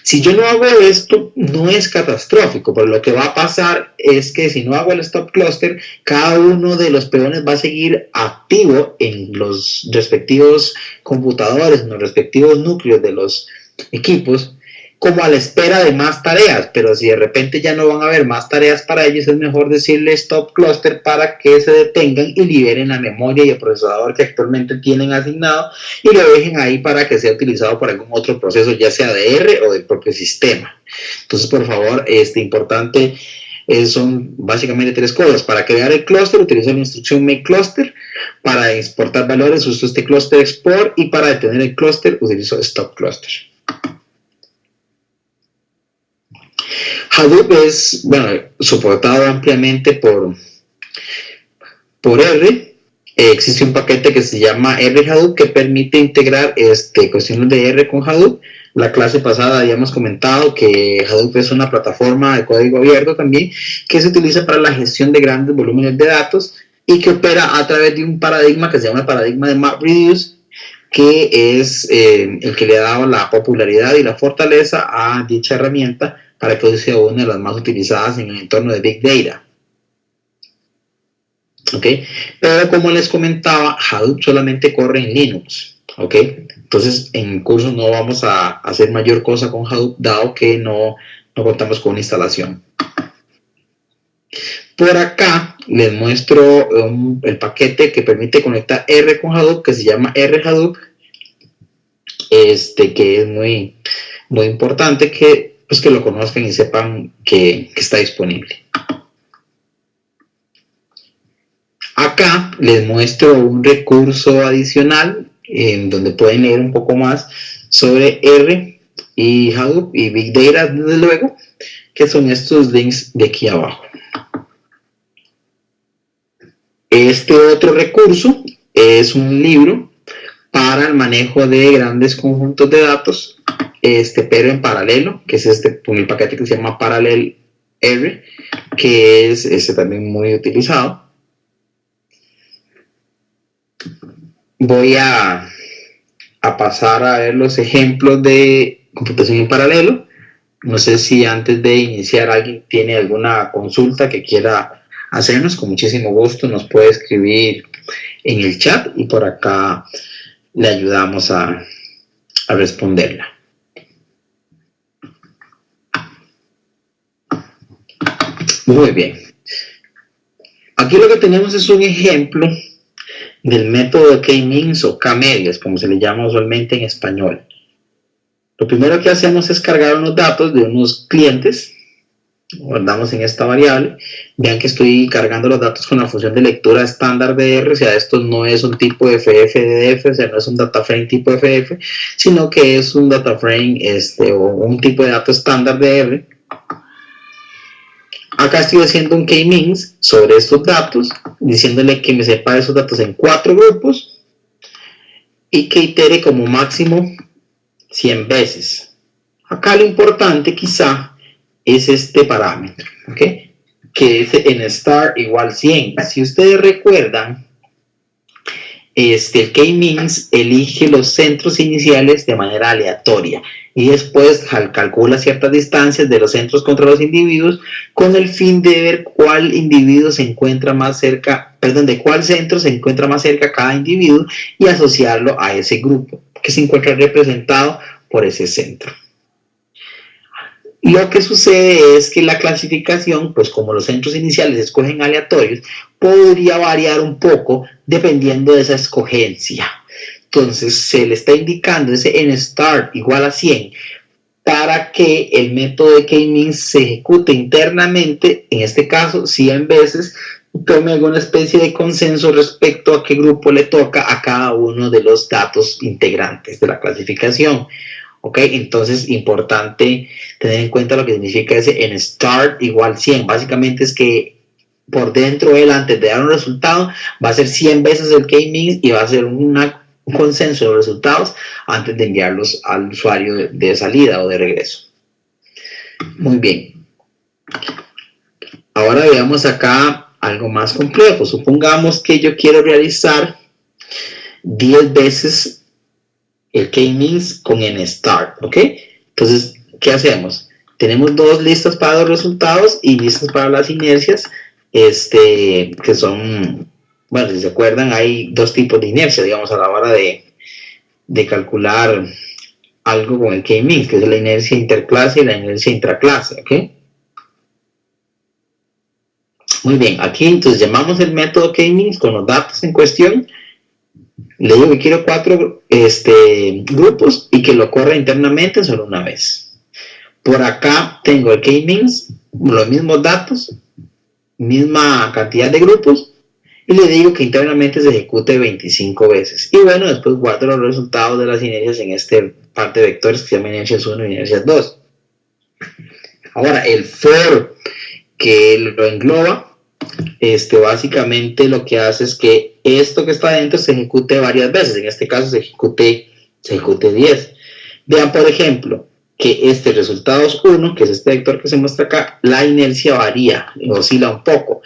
Si yo no hago esto, no es catastrófico, pero lo que va a pasar es que si no hago el stop cluster, cada uno de los peones va a seguir activo en los respectivos computadores, en los respectivos núcleos de los equipos, como a la espera de más tareas, pero si de repente ya no van a haber más tareas para ellos, es mejor decirle stop cluster para que se detengan y liberen la memoria y el procesador que actualmente tienen asignado y lo dejen ahí para que sea utilizado por algún otro proceso, ya sea de R o del propio sistema. Entonces, por favor, importante, son básicamente 3 cosas. Para crear el clúster, utilizo la instrucción make cluster. Para exportar valores, uso este cluster export. Y para detener el clúster, utilizo stop cluster. Hadoop es, soportado ampliamente por R. Existe un paquete que se llama R Hadoop que permite integrar cuestiones de R con Hadoop. La clase pasada habíamos comentado que Hadoop es una plataforma de código abierto también que se utiliza para la gestión de grandes volúmenes de datos y que opera a través de un paradigma que se llama el paradigma de MapReduce, que es el que le ha dado la popularidad y la fortaleza a dicha herramienta para que hoy sea una de las más utilizadas en el entorno de Big Data. ¿Okay? Pero como les comentaba, Hadoop solamente corre en Linux. ¿Okay? Entonces, en el curso no vamos a hacer mayor cosa con Hadoop, dado que no contamos con una instalación. Por acá les muestro el paquete que permite conectar R con Hadoop, que se llama R Hadoop, que es muy importante que, pues, que lo conozcan y sepan que está disponible. Acá les muestro un recurso adicional en donde pueden leer un poco más sobre R y Hadoop y Big Data, desde luego, que son estos links de aquí abajo. Este otro recurso es un libro para el manejo de grandes conjuntos de datos, pero en paralelo, que es el paquete que se llama Parallel R, que es también muy utilizado. Voy a pasar a ver los ejemplos de computación en paralelo. No sé si antes de iniciar alguien tiene alguna consulta que quiera hacernos. Con muchísimo gusto nos puede escribir en el chat y por acá le ayudamos a responderla. Muy bien. Aquí lo que tenemos es un ejemplo del método de K-means o K-medias, como se le llama usualmente en español. Lo primero que hacemos es cargar unos datos de unos clientes, guardamos en esta variable. Vean que estoy cargando los datos con la función de lectura estándar de R, o sea, esto no es un tipo de FF, o sea, no es un data frame tipo FF, sino que es un data frame o un tipo de dato estándar de R. Acá estoy haciendo un K-means sobre estos datos, diciéndole que me separe esos datos en 4 grupos y que itere como máximo 100 veces. Acá lo importante quizá es este parámetro, ¿ok? Que es en star igual 100. Si ustedes recuerdan, el K-means elige los centros iniciales de manera aleatoria y después calcula ciertas distancias de los centros contra los individuos con el fin de ver cuál individuo se encuentra más cerca, de cuál centro se encuentra más cerca cada individuo y asociarlo a ese grupo que se encuentra representado por ese centro. Lo que sucede es que la clasificación, pues como los centros iniciales se escogen aleatorios, podría variar un poco dependiendo de esa escogencia. Entonces se le está indicando ese nstart igual a 100 para que el método de K-means se ejecute internamente, en este caso 100 veces, y tome alguna especie de consenso respecto a qué grupo le toca a cada uno de los datos integrantes de la clasificación. ¿Ok? Entonces, importante tener en cuenta lo que significa ese en start igual 100. Básicamente es que por dentro él, antes de dar un resultado, va a hacer 100 veces el K-means y va a hacer un consenso de los resultados antes de enviarlos al usuario de salida o de regreso. Muy bien. Ahora veamos acá algo más complejo. Supongamos que yo quiero realizar 10 veces el K-means con nstart, ¿ok? Entonces, ¿qué hacemos? Tenemos dos listas para los resultados y listas para las inercias, que son, bueno, si se acuerdan, hay dos tipos de inercia, digamos, a la hora de calcular algo con el K-means, que es la inercia interclase y la inercia intraclase, ¿ok? Muy bien, aquí entonces llamamos el método K-means con los datos en cuestión. Le digo que quiero 4 grupos y que lo corra internamente solo una vez. Por acá tengo el K-means, los mismos datos, misma cantidad de grupos, y le digo que internamente se ejecute 25 veces. Y bueno, después guardo los resultados de las inercias en este par de vectores que se llaman inercias 1 y inercias 2. Ahora, el for que lo engloba, básicamente lo que hace es que esto que está dentro se ejecute varias veces. En este caso se ejecute 10. Vean, por ejemplo, que este resultados 1, que es este vector que se muestra acá, la inercia varía, oscila un poco,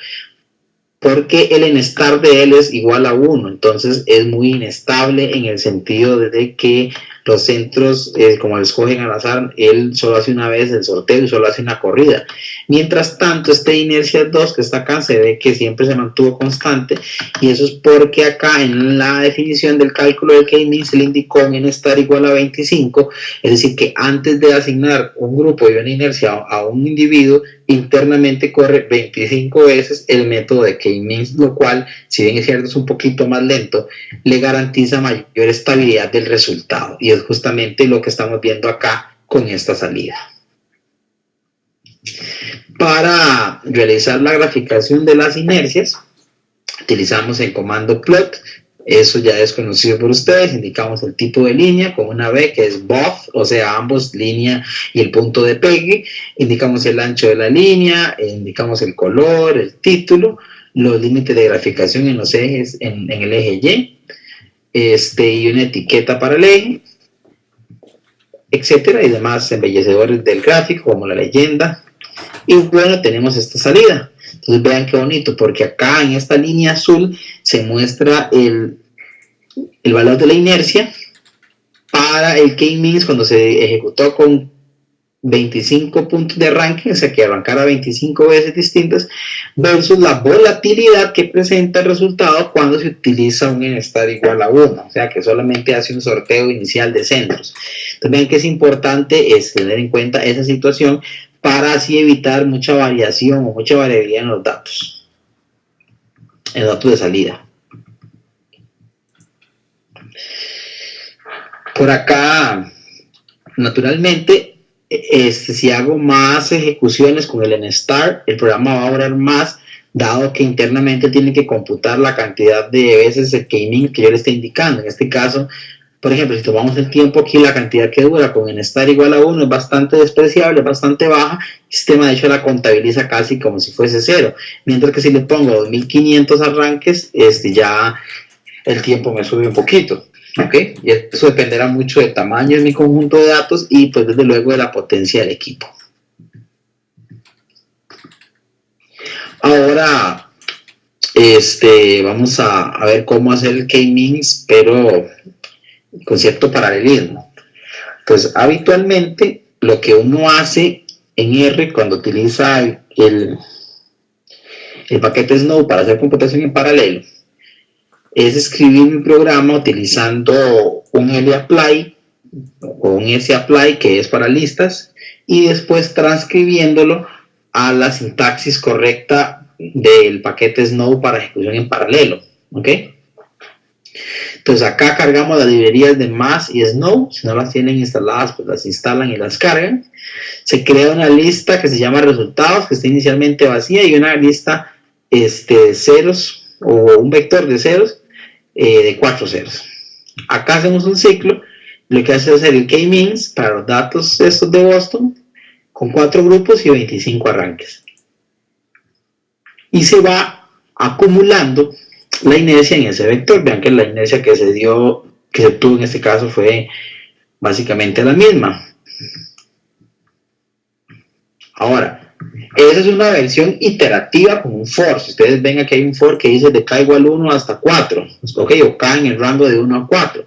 porque el nstart de él es igual a 1, entonces es muy inestable en el sentido de que los centros, como lo escogen al azar, él solo hace una vez el sorteo y solo hace una corrida, Mientras tanto, este inercia 2 que está acá se ve que siempre se mantuvo constante, y eso es porque acá en la definición del cálculo del K-mean se le indicó un n-star igual a 25, es decir que antes de asignar un grupo y una inercia a un individuo, internamente corre 25 veces el método de K-mean, lo cual, si bien es cierto es un poquito más lento, le garantiza mayor estabilidad del resultado, y es justamente lo que estamos viendo acá con esta salida. Para realizar la graficación de las inercias, utilizamos el comando plot. Eso ya es conocido por ustedes. Indicamos el tipo de línea con una B que es both, o sea, ambos, línea y el punto de pegue. Indicamos el ancho de la línea, indicamos el color, el título, los límites de graficación en los ejes, en el eje Y, y una etiqueta para el eje, etcétera, y demás embellecedores del gráfico como la leyenda. Y bueno, tenemos esta salida. Entonces vean qué bonito, porque acá en esta línea azul se muestra el valor de la inercia para el K-means cuando se ejecutó con 25 puntos de arranque, o sea que arrancara 25 veces distintas, versus la volatilidad que presenta el resultado cuando se utiliza un n-star igual a 1, o sea que solamente hace un sorteo inicial de centros. Entonces vean que es importante tener en cuenta esa situación para así evitar mucha variación o mucha variabilidad en los datos de salida. Por acá, naturalmente, si hago más ejecuciones con el n-star, el programa va a durar más, dado que internamente tiene que computar la cantidad de veces el K-mean que yo le esté indicando. En este caso, por ejemplo, si tomamos el tiempo aquí, la cantidad que dura con n-star igual a 1 es bastante despreciable, bastante baja. El sistema de hecho la contabiliza casi como si fuese 0. Mientras que si le pongo 2500 arranques, ya el tiempo me sube un poquito. ¿Okay? Y eso dependerá mucho del tamaño de mi conjunto de datos y pues desde luego de la potencia del equipo. Ahora vamos a ver cómo hacer el K-means, pero con cierto paralelismo. Pues habitualmente lo que uno hace en R cuando utiliza el paquete Snow para hacer computación en paralelo es escribir mi programa utilizando un lapply o un sapply que es para listas y después transcribiéndolo a la sintaxis correcta del paquete Snow para ejecución en paralelo. ¿Ok? Entonces acá cargamos las librerías de Mass y Snow. Si no las tienen instaladas, pues las instalan y las cargan. Se crea una lista que se llama resultados, que está inicialmente vacía, y una lista de ceros o un vector de ceros de 4 ceros. Acá hacemos un ciclo. Lo que hace es hacer el K-means para los datos estos de Boston con 4 grupos y 25 arranques. Y se va acumulando la inercia en ese vector. Vean que la inercia que se tuvo en este caso fue básicamente la misma. Ahora, esa es una versión iterativa con un for. Si ustedes ven aquí hay un for que dice de k igual 1 hasta 4, okay, o k en el rango de 1 a 4.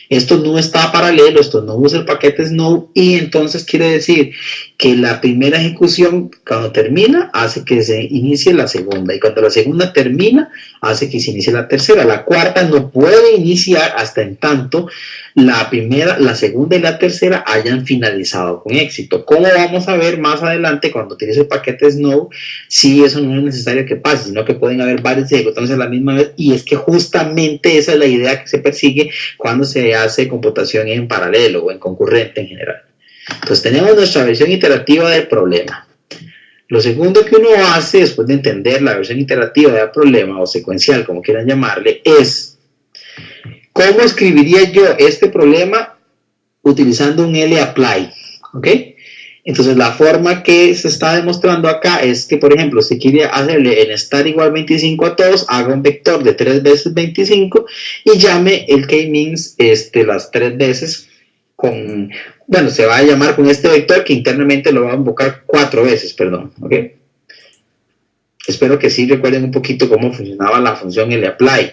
Esto no está paralelo, esto no usa el paquete Snow, y entonces quiere decir que la primera ejecución cuando termina hace que se inicie la segunda, y cuando la segunda termina hace que se inicie la tercera. La cuarta no puede iniciar hasta en tanto la primera, la segunda y la tercera hayan finalizado con éxito. Como vamos a ver más adelante cuando utilice el paquete Snow, si eso no es necesario que pase, sino que pueden haber varios ejecutándose a la misma vez, y es que justamente esa es la idea que se persigue cuando se hace computación en paralelo o en concurrente en general. Entonces tenemos nuestra versión iterativa del problema. Lo segundo que uno hace después de entender la versión iterativa del problema, o secuencial como quieran llamarle, es ¿cómo escribiría yo este problema utilizando un lapply? ¿Ok? Entonces la forma que se está demostrando acá es que, por ejemplo, si quiere hacerle n-star igual 25 a todos, haga un vector de 3 veces 25 y llame el K-means las 3 veces con, bueno, se va a llamar con este vector que internamente lo va a invocar 4 veces, perdón, ¿ok? Espero que sí recuerden un poquito cómo funcionaba la función lapply.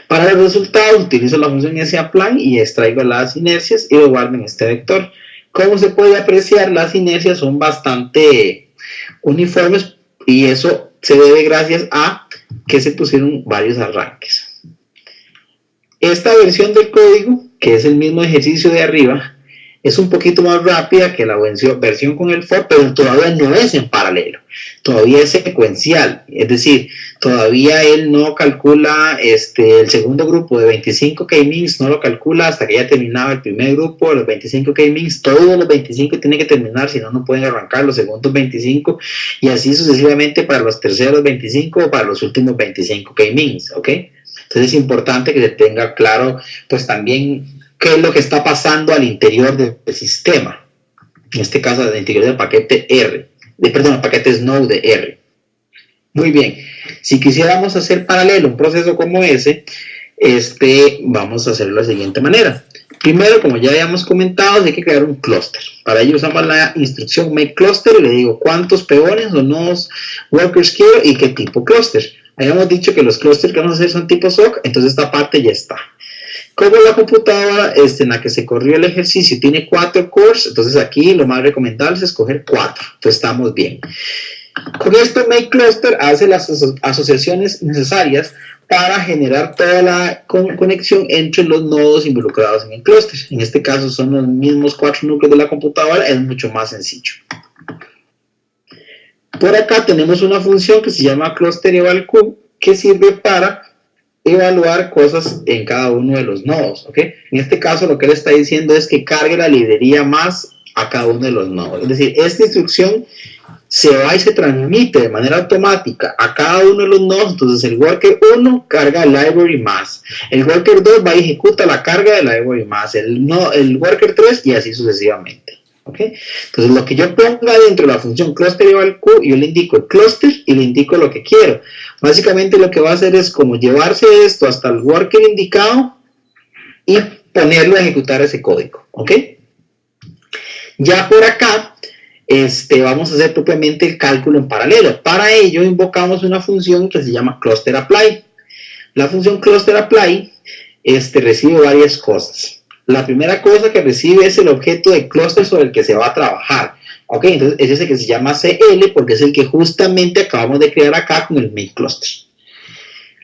Para el resultado utilizo la función sapply y extraigo las inercias y lo guardo en este vector. como se puede apreciar, las inercias son bastante uniformes y eso se debe gracias a que se pusieron varios arranques. Esta versión del código, que es el mismo ejercicio de arriba, es un poquito más rápida que la versión con el for, pero todavía no es en paralelo, todavía es secuencial, es decir, todavía él no calcula el segundo grupo de 25 k-means, no lo calcula hasta que ya terminaba el primer grupo, los 25 k-means, todos los 25 tienen que terminar, si no, no pueden arrancar los segundos 25, y así sucesivamente para los terceros 25 o para los últimos 25 k-means, ¿ok? Entonces es importante que se tenga claro, pues también, qué es lo que está pasando al interior del sistema, en este caso al interior del paquete R, el paquete Snow de R. Muy bien, si quisiéramos hacer paralelo un proceso como ese, vamos a hacerlo de la siguiente manera. Primero, como ya habíamos comentado, hay que crear un clúster. Para ello usamos la instrucción make cluster y le digo cuántos peones o nodos workers quiero y qué tipo clúster. Habíamos dicho que los clústeres que vamos a hacer son tipo SOC, entonces esta parte ya está. Como la computadora en la que se corrió el ejercicio tiene 4 cores, entonces aquí lo más recomendable es escoger 4. Entonces estamos bien. Con esto make cluster hace las asociaciones necesarias para generar toda la conexión entre los nodos involucrados en el clúster. En este caso son los mismos 4 núcleos de la computadora, es mucho más sencillo. Por acá tenemos una función que se llama cluster evalq, que sirve para evaluar cosas en cada uno de los nodos, ¿ok? En este caso lo que él está diciendo es que cargue la librería más a cada uno de los nodos. Es decir, esta instrucción se va y se transmite de manera automática a cada uno de los nodos. Entonces el worker 1 carga el library más, el worker 2 va y ejecuta la carga del library más, el worker 3 y así sucesivamente. ¿Okay? Entonces lo que yo ponga dentro de la función cluster evalq, yo le indico el cluster y le indico lo que quiero. Básicamente lo que va a hacer es como llevarse esto hasta el worker indicado y ponerlo a ejecutar ese código. ¿Ok? Ya por acá vamos a hacer propiamente el cálculo en paralelo. Para ello invocamos una función que se llama cluster apply. La función cluster apply recibe varias cosas. La primera cosa que recibe es el objeto de clúster sobre el que se va a trabajar. Ok, entonces es ese que se llama CL porque es el que justamente acabamos de crear acá con el make cluster.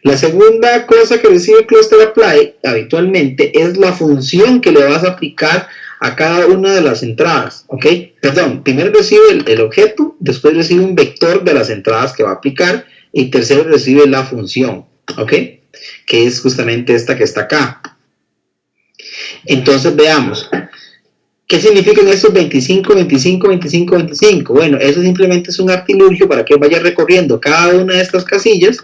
La segunda cosa que recibe cluster apply habitualmente es la función que le vas a aplicar a cada una de las entradas. Ok, perdón, primero recibe el objeto, después recibe un vector de las entradas que va a aplicar y tercero recibe la función. Ok, que es justamente esta que está acá. Entonces veamos, ¿qué significan estos 25, 25, 25, 25? Bueno, eso simplemente es un artilugio para que vaya recorriendo cada una de estas casillas.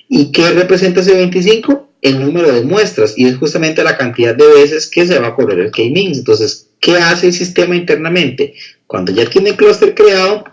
¿Y qué representa ese 25? El número de muestras, y es justamente la cantidad de veces que se va a correr el k-means. Entonces, ¿qué hace el sistema internamente? Cuando ya tiene el clúster creado,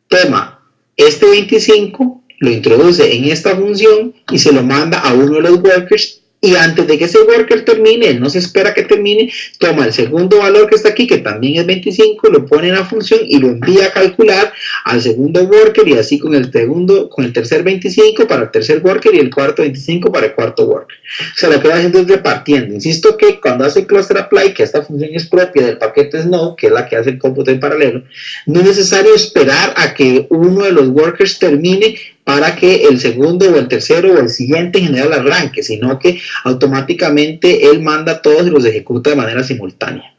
toma este 25, lo introduce en esta función y se lo manda a uno de los workers. Y antes de que ese worker termine, él no se espera que termine, toma el segundo valor que está aquí, que también es 25, lo pone en la función y lo envía a calcular al segundo worker y así con el tercer 25 para el tercer worker y el cuarto 25 para el cuarto worker. O sea, lo que va haciendo es repartiendo. Insisto que cuando hace cluster apply, que esta función es propia del paquete Snow, que es la que hace el cómputo en paralelo, no es necesario esperar a que uno de los workers termine para que el segundo o el tercero o el siguiente genere el arranque, sino que automáticamente él manda a todos y los ejecuta de manera simultánea.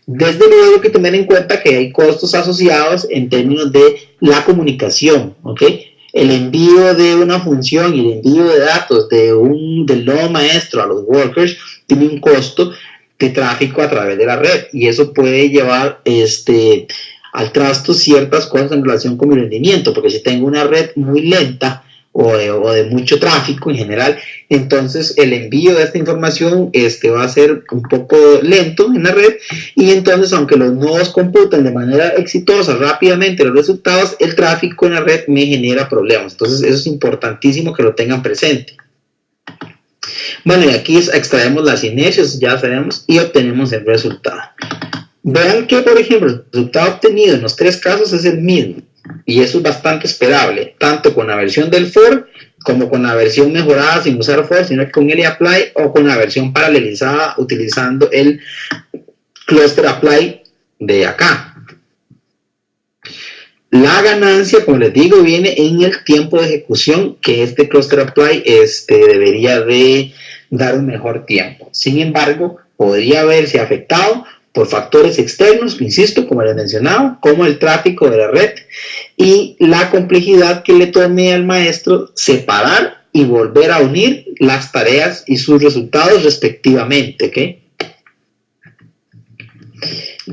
Desde luego hay que tener en cuenta que hay costos asociados en términos de la comunicación, ¿ok? El envío de una función y el envío de datos del nodo maestro a los workers tiene un costo de tráfico a través de la red y eso puede llevar al trasto ciertas cosas en relación con mi rendimiento, porque si tengo una red muy lenta o de mucho tráfico en general, entonces el envío de esta información va a ser un poco lento en la red y entonces aunque los nodos computan de manera exitosa rápidamente los resultados, el tráfico en la red me genera problemas. Entonces eso es importantísimo que lo tengan presente. Bueno, y aquí extraemos las inercias, ya sabemos, y obtenemos el resultado. Vean que, por ejemplo, el resultado obtenido en los tres casos es el mismo, y eso es bastante esperable, tanto con la versión del for, como con la versión mejorada sin usar for, sino que con el apply, o con la versión paralelizada utilizando el cluster apply de acá. La ganancia, como les digo, viene en el tiempo de ejecución, que este cluster apply debería de dar un mejor tiempo. Sin embargo, podría verse afectado por factores externos, insisto, como les mencionaba, como el tráfico de la red y la complejidad que le tome al maestro separar y volver a unir las tareas y sus resultados respectivamente, ¿ok?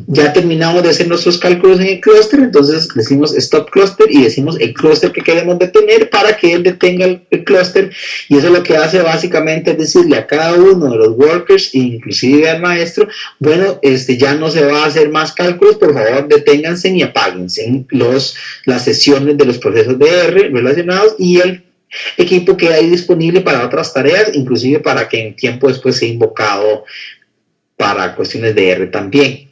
Ya terminamos de hacer nuestros cálculos en el clúster, entonces decimos stop cluster y decimos el clúster que queremos detener para que él detenga el clúster, y eso lo que hace básicamente es decirle a cada uno de los workers, inclusive al maestro, bueno, ya no se va a hacer más cálculos, por favor deténganse y apáguense las sesiones de los procesos de R relacionados, y el equipo queda ahí disponible para otras tareas, inclusive para que en tiempo después sea invocado para cuestiones de R también.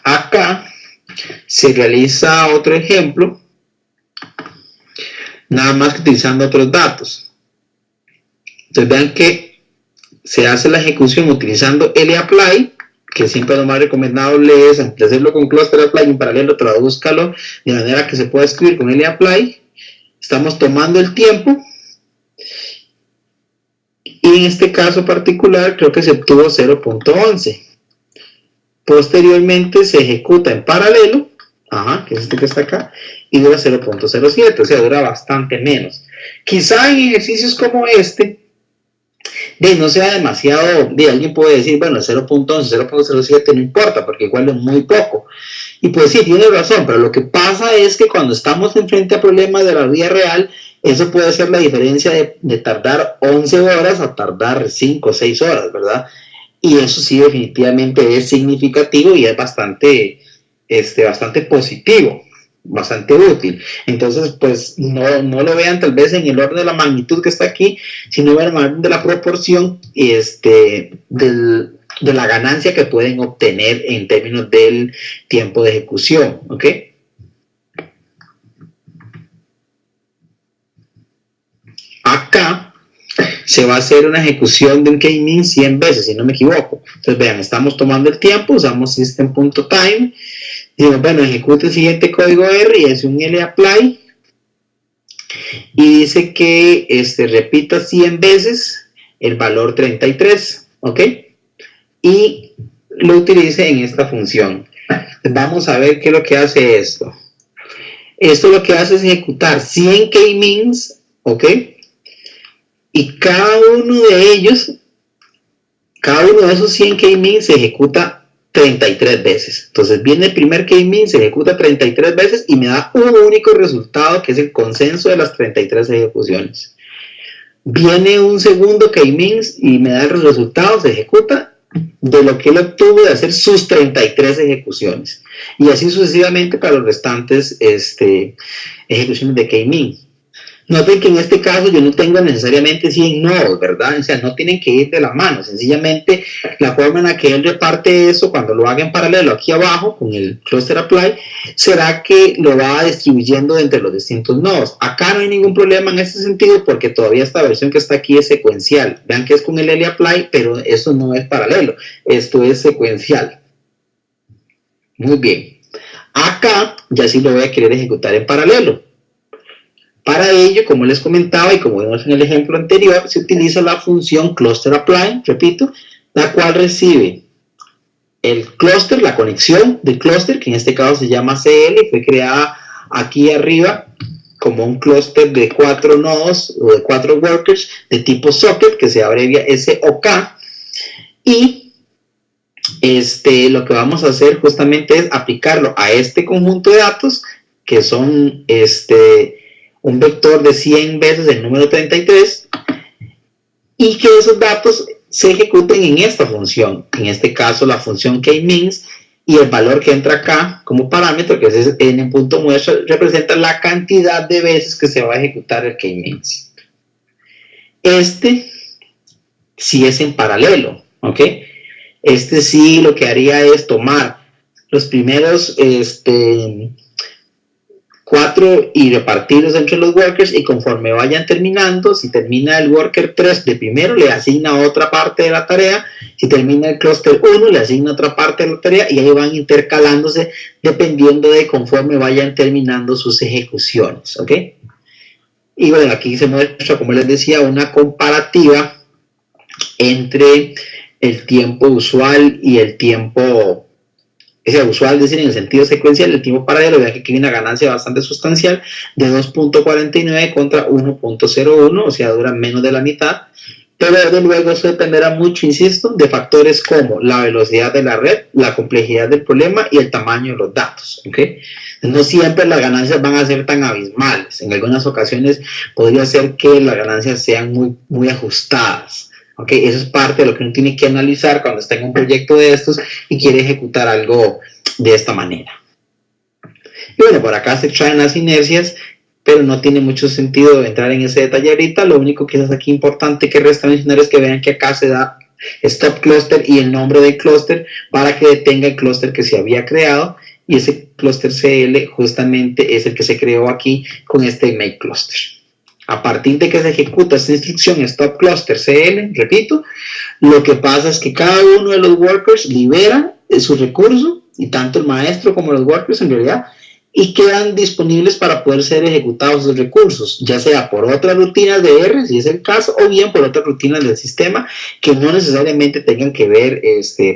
Acá se realiza otro ejemplo, nada más que utilizando otros datos. Entonces vean que se hace la ejecución utilizando lapply, que siempre lo más recomendable es, antes de hacerlo con cluster apply, en paralelo tradúzcalo de manera que se pueda escribir con lapply. Estamos tomando el tiempo y en este caso particular creo que se obtuvo 0.11. Posteriormente se ejecuta en paralelo, que es este que está acá, y dura 0.07, o sea, dura bastante menos. Quizá en ejercicios como no sea demasiado, alguien puede decir, bueno, 0.11, 0.07 no importa, porque igual es muy poco. Y pues sí, tiene razón, pero lo que pasa es que cuando estamos enfrente a problemas de la vida real, eso puede ser la diferencia de tardar 11 horas a tardar 5 o 6 horas, ¿verdad? Y eso sí definitivamente es significativo y es bastante positivo, bastante útil. Entonces, pues no lo vean tal vez en el orden de la magnitud que está aquí, sino vean el orden de la proporción de la ganancia que pueden obtener en términos del tiempo de ejecución, ¿ok? Acá se va a hacer una ejecución de un k-mean 100 veces, si no me equivoco. Entonces, vean, estamos tomando el tiempo, usamos system.time, decimos, bueno, ejecute el siguiente código R y es un lapply, y dice que repita 100 veces el valor 33, ¿ok? Y lo utilice en esta función. Vamos a ver qué es lo que hace esto. Esto lo que hace es ejecutar 100 k-means, ¿ok? Y cada uno de esos 100 k-means se ejecuta 33 veces. Entonces viene el primer k-mean, se ejecuta 33 veces y me da un único resultado, que es el consenso de las 33 ejecuciones. Viene un segundo k-mean y me da el resultado, se ejecuta de lo que él obtuvo de hacer sus 33 ejecuciones. Y así sucesivamente para los restantes ejecuciones de k-mean. Noten que en este caso yo no tengo necesariamente 100 nodos, ¿verdad? O sea, no tienen que ir de la mano. Sencillamente, la forma en la que él reparte eso, cuando lo haga en paralelo aquí abajo, con el cluster apply, será que lo va distribuyendo entre los distintos nodos. Acá no hay ningún problema en este sentido, porque todavía esta versión que está aquí es secuencial. Vean que es con el lapply, pero eso no es paralelo. Esto es secuencial. Muy bien. Acá ya sí lo voy a querer ejecutar en paralelo. Para ello, como les comentaba y como vimos en el ejemplo anterior, se utiliza la función cluster apply, repito, la cual recibe el clúster, la conexión del clúster, que en este caso se llama CL, y fue creada aquí arriba como un clúster de 4 nodos o de 4 workers de tipo socket, que se abrevia SOK, y lo que vamos a hacer justamente es aplicarlo a este conjunto de datos, que son un vector de 100 veces el número 33, y que esos datos se ejecuten en esta función, en este caso la función k-means, y el valor que entra acá como parámetro, que es n.muestra, representa la cantidad de veces que se va a ejecutar el k-means. Sí es en paralelo, ¿ok? Sí lo que haría es tomar los primeros 4 y repartirlos entre los workers, y conforme vayan terminando, si termina el worker 3 de primero, le asigna otra parte de la tarea, si termina el cluster 1, le asigna otra parte de la tarea, y ahí van intercalándose dependiendo de conforme vayan terminando sus ejecuciones, ¿ok? Y bueno, aquí se muestra, como les decía, una comparativa entre el tiempo usual y el tiempo usual, es decir, en el sentido secuencial, el tiempo paralelo. Vean que aquí hay una ganancia bastante sustancial de 2.49 contra 1.01, o sea, dura menos de la mitad. Pero desde luego eso dependerá mucho, insisto, de factores como la velocidad de la red, la complejidad del problema y el tamaño de los datos, ¿ok? No siempre las ganancias van a ser tan abismales. En algunas ocasiones podría ser que las ganancias sean muy ajustadas. Okay, eso es parte de lo que uno tiene que analizar cuando está en un proyecto de estos y quiere ejecutar algo de esta manera. Y bueno, por acá se extraen las inercias, pero no tiene mucho sentido entrar en ese detalle ahorita. Lo único que es aquí importante que resta mencionar es que vean que acá se da stop cluster y el nombre del cluster para que detenga el cluster que se había creado, y ese cluster CL justamente es el que se creó aquí con este make cluster. A partir de que se ejecuta esta instrucción stop cluster CL, repito, lo que pasa es que cada uno de los workers libera su recurso, y tanto el maestro como los workers en realidad, y quedan disponibles para poder ser ejecutados los recursos, ya sea por otras rutinas de R, si es el caso, o bien por otras rutinas del sistema que no necesariamente tengan que ver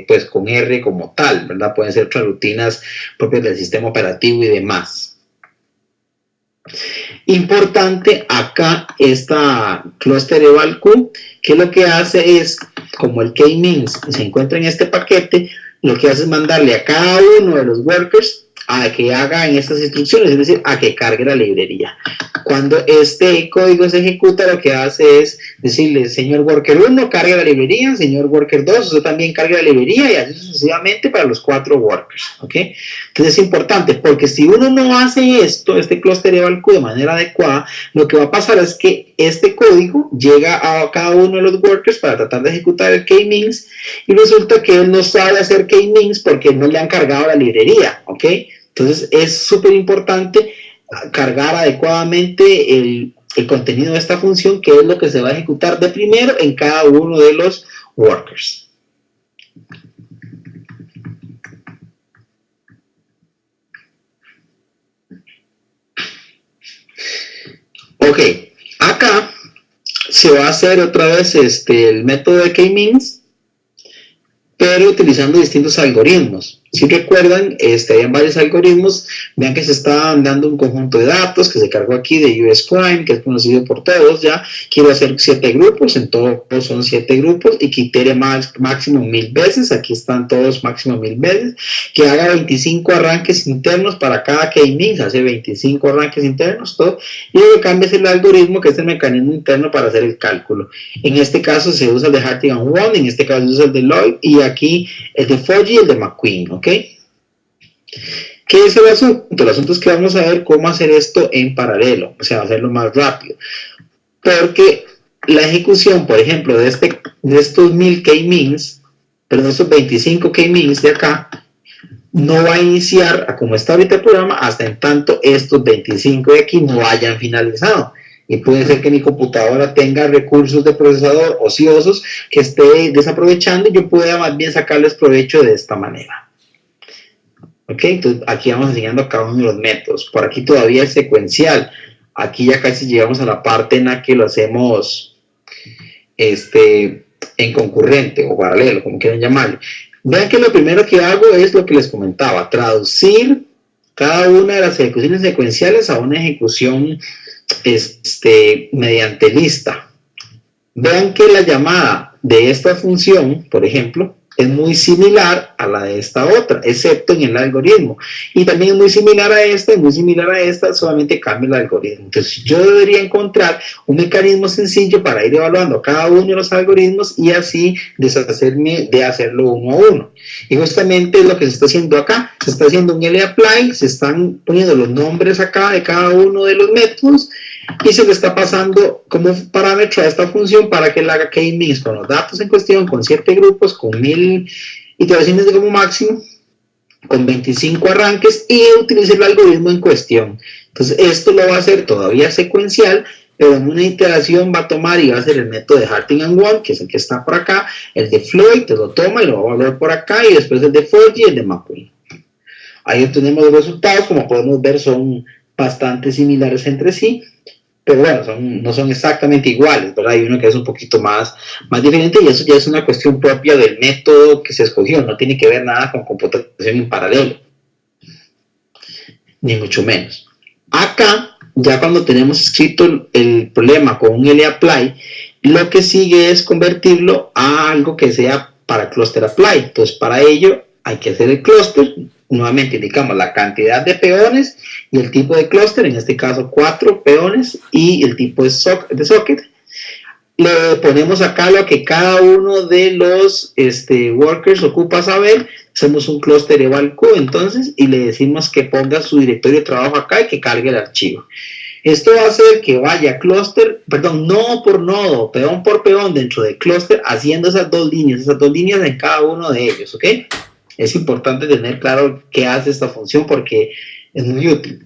pues, con R como tal, ¿verdad? Pueden ser otras rutinas propias del sistema operativo y demás. Importante acá esta cluster eval_q, que lo que hace es, como el k-means se encuentra en este paquete, lo que hace es mandarle a cada uno de los workers a que hagan estas instrucciones, es decir, a que cargue la librería. Cuando este código se ejecuta, lo que hace es decirle, señor worker 1, cargue la librería, señor worker 2, usted también cargue la librería, y así sucesivamente para los 4 workers, ¿ok? Entonces es importante, porque si uno no hace esto, este cluster eval_q de manera adecuada, lo que va a pasar es que este código llega a cada uno de los workers para tratar de ejecutar el k-means, y resulta que él no sabe hacer k-means porque no le han cargado la librería, ¿ok? Entonces es súper importante cargar adecuadamente el contenido de esta función, que es lo que se va a ejecutar de primero en cada uno de los workers. Ok, acá se va a hacer otra vez el método de k-means, pero utilizando distintos algoritmos. Si recuerdan, habían varios algoritmos. Vean que se está dando un conjunto de datos que se cargó aquí de US Crime, que es conocido por todos ya. Quiero hacer 7 grupos, en todos son 7 grupos, y que itere máximo 1000 veces. Aquí están todos máximo 1000 veces. Que haga 25 arranques internos para cada k-means, hace 25 arranques internos, todo. Y luego cambias el algoritmo, que es el mecanismo interno para hacer el cálculo. En este caso se usa el de Hartigan-Won, en este caso se usa el de Lloyd, y aquí el de Foggy y el de McQueen, ¿ok? ¿Qué es el asunto? El asunto es que vamos a ver cómo hacer esto en paralelo, o sea, hacerlo más rápido. Porque la ejecución, por ejemplo, de estos 1000 k-means, perdón, estos 25 k-means de acá, no va a iniciar a como está ahorita el programa hasta en tanto estos 25 de aquí no hayan finalizado. Y puede ser que mi computadora tenga recursos de procesador ociosos que esté desaprovechando, y yo pueda más bien sacarles provecho de esta manera. Ok, entonces aquí vamos enseñando cada uno de los métodos. Por aquí todavía es secuencial. Aquí ya casi llegamos a la parte en la que lo hacemos en concurrente o paralelo, como quieran llamarlo. Vean que lo primero que hago es lo que les comentaba, traducir cada una de las ejecuciones secuenciales a una ejecución mediante lista. Vean que la llamada de esta función, por ejemplo, es muy similar a la de esta otra, excepto en el algoritmo. Y también es muy similar a esta, solamente cambia el algoritmo. Entonces yo debería encontrar un mecanismo sencillo para ir evaluando cada uno de los algoritmos y así deshacerme de hacerlo uno a uno. Y justamente es lo que se está haciendo acá. Se está haciendo un lapply, se están poniendo los nombres acá de cada uno de los métodos, y se le está pasando como parámetro a esta función para que la haga k-means con los datos en cuestión, con 7 grupos, con 1000 iteraciones de como máximo, con 25 arranques, y utilice el algoritmo en cuestión. Entonces esto lo va a hacer todavía secuencial, pero en una iteración va a tomar y va a hacer el método de Harting and Wong, que es el que está por acá, el de Floyd, te lo toma y lo va a volver por acá, y después el de Forgy y el de McQueen. Ahí obtenemos los resultados, como podemos ver son bastante similares entre sí, pero bueno, no son exactamente iguales, ¿verdad? Hay uno que es un poquito más diferente y eso ya es una cuestión propia del método que se escogió, no tiene que ver nada con computación en paralelo, ni mucho menos. Acá, ya cuando tenemos escrito el problema con un lapply, lo que sigue es convertirlo a algo que sea para cluster apply. Entonces, para ello hay que hacer el cluster. Nuevamente indicamos la cantidad de peones y el tipo de cluster, en este caso 4 peones y el tipo de socket. Le ponemos acá lo que cada uno de los workers ocupa saber. Hacemos un cluster eval q entonces y le decimos que ponga su directorio de trabajo acá y que cargue el archivo. Esto va a hacer que vaya cluster, perdón, nodo por nodo, peón por peón dentro del cluster, haciendo esas dos líneas en cada uno de ellos, ¿ok? Es importante tener claro qué hace esta función porque es muy útil.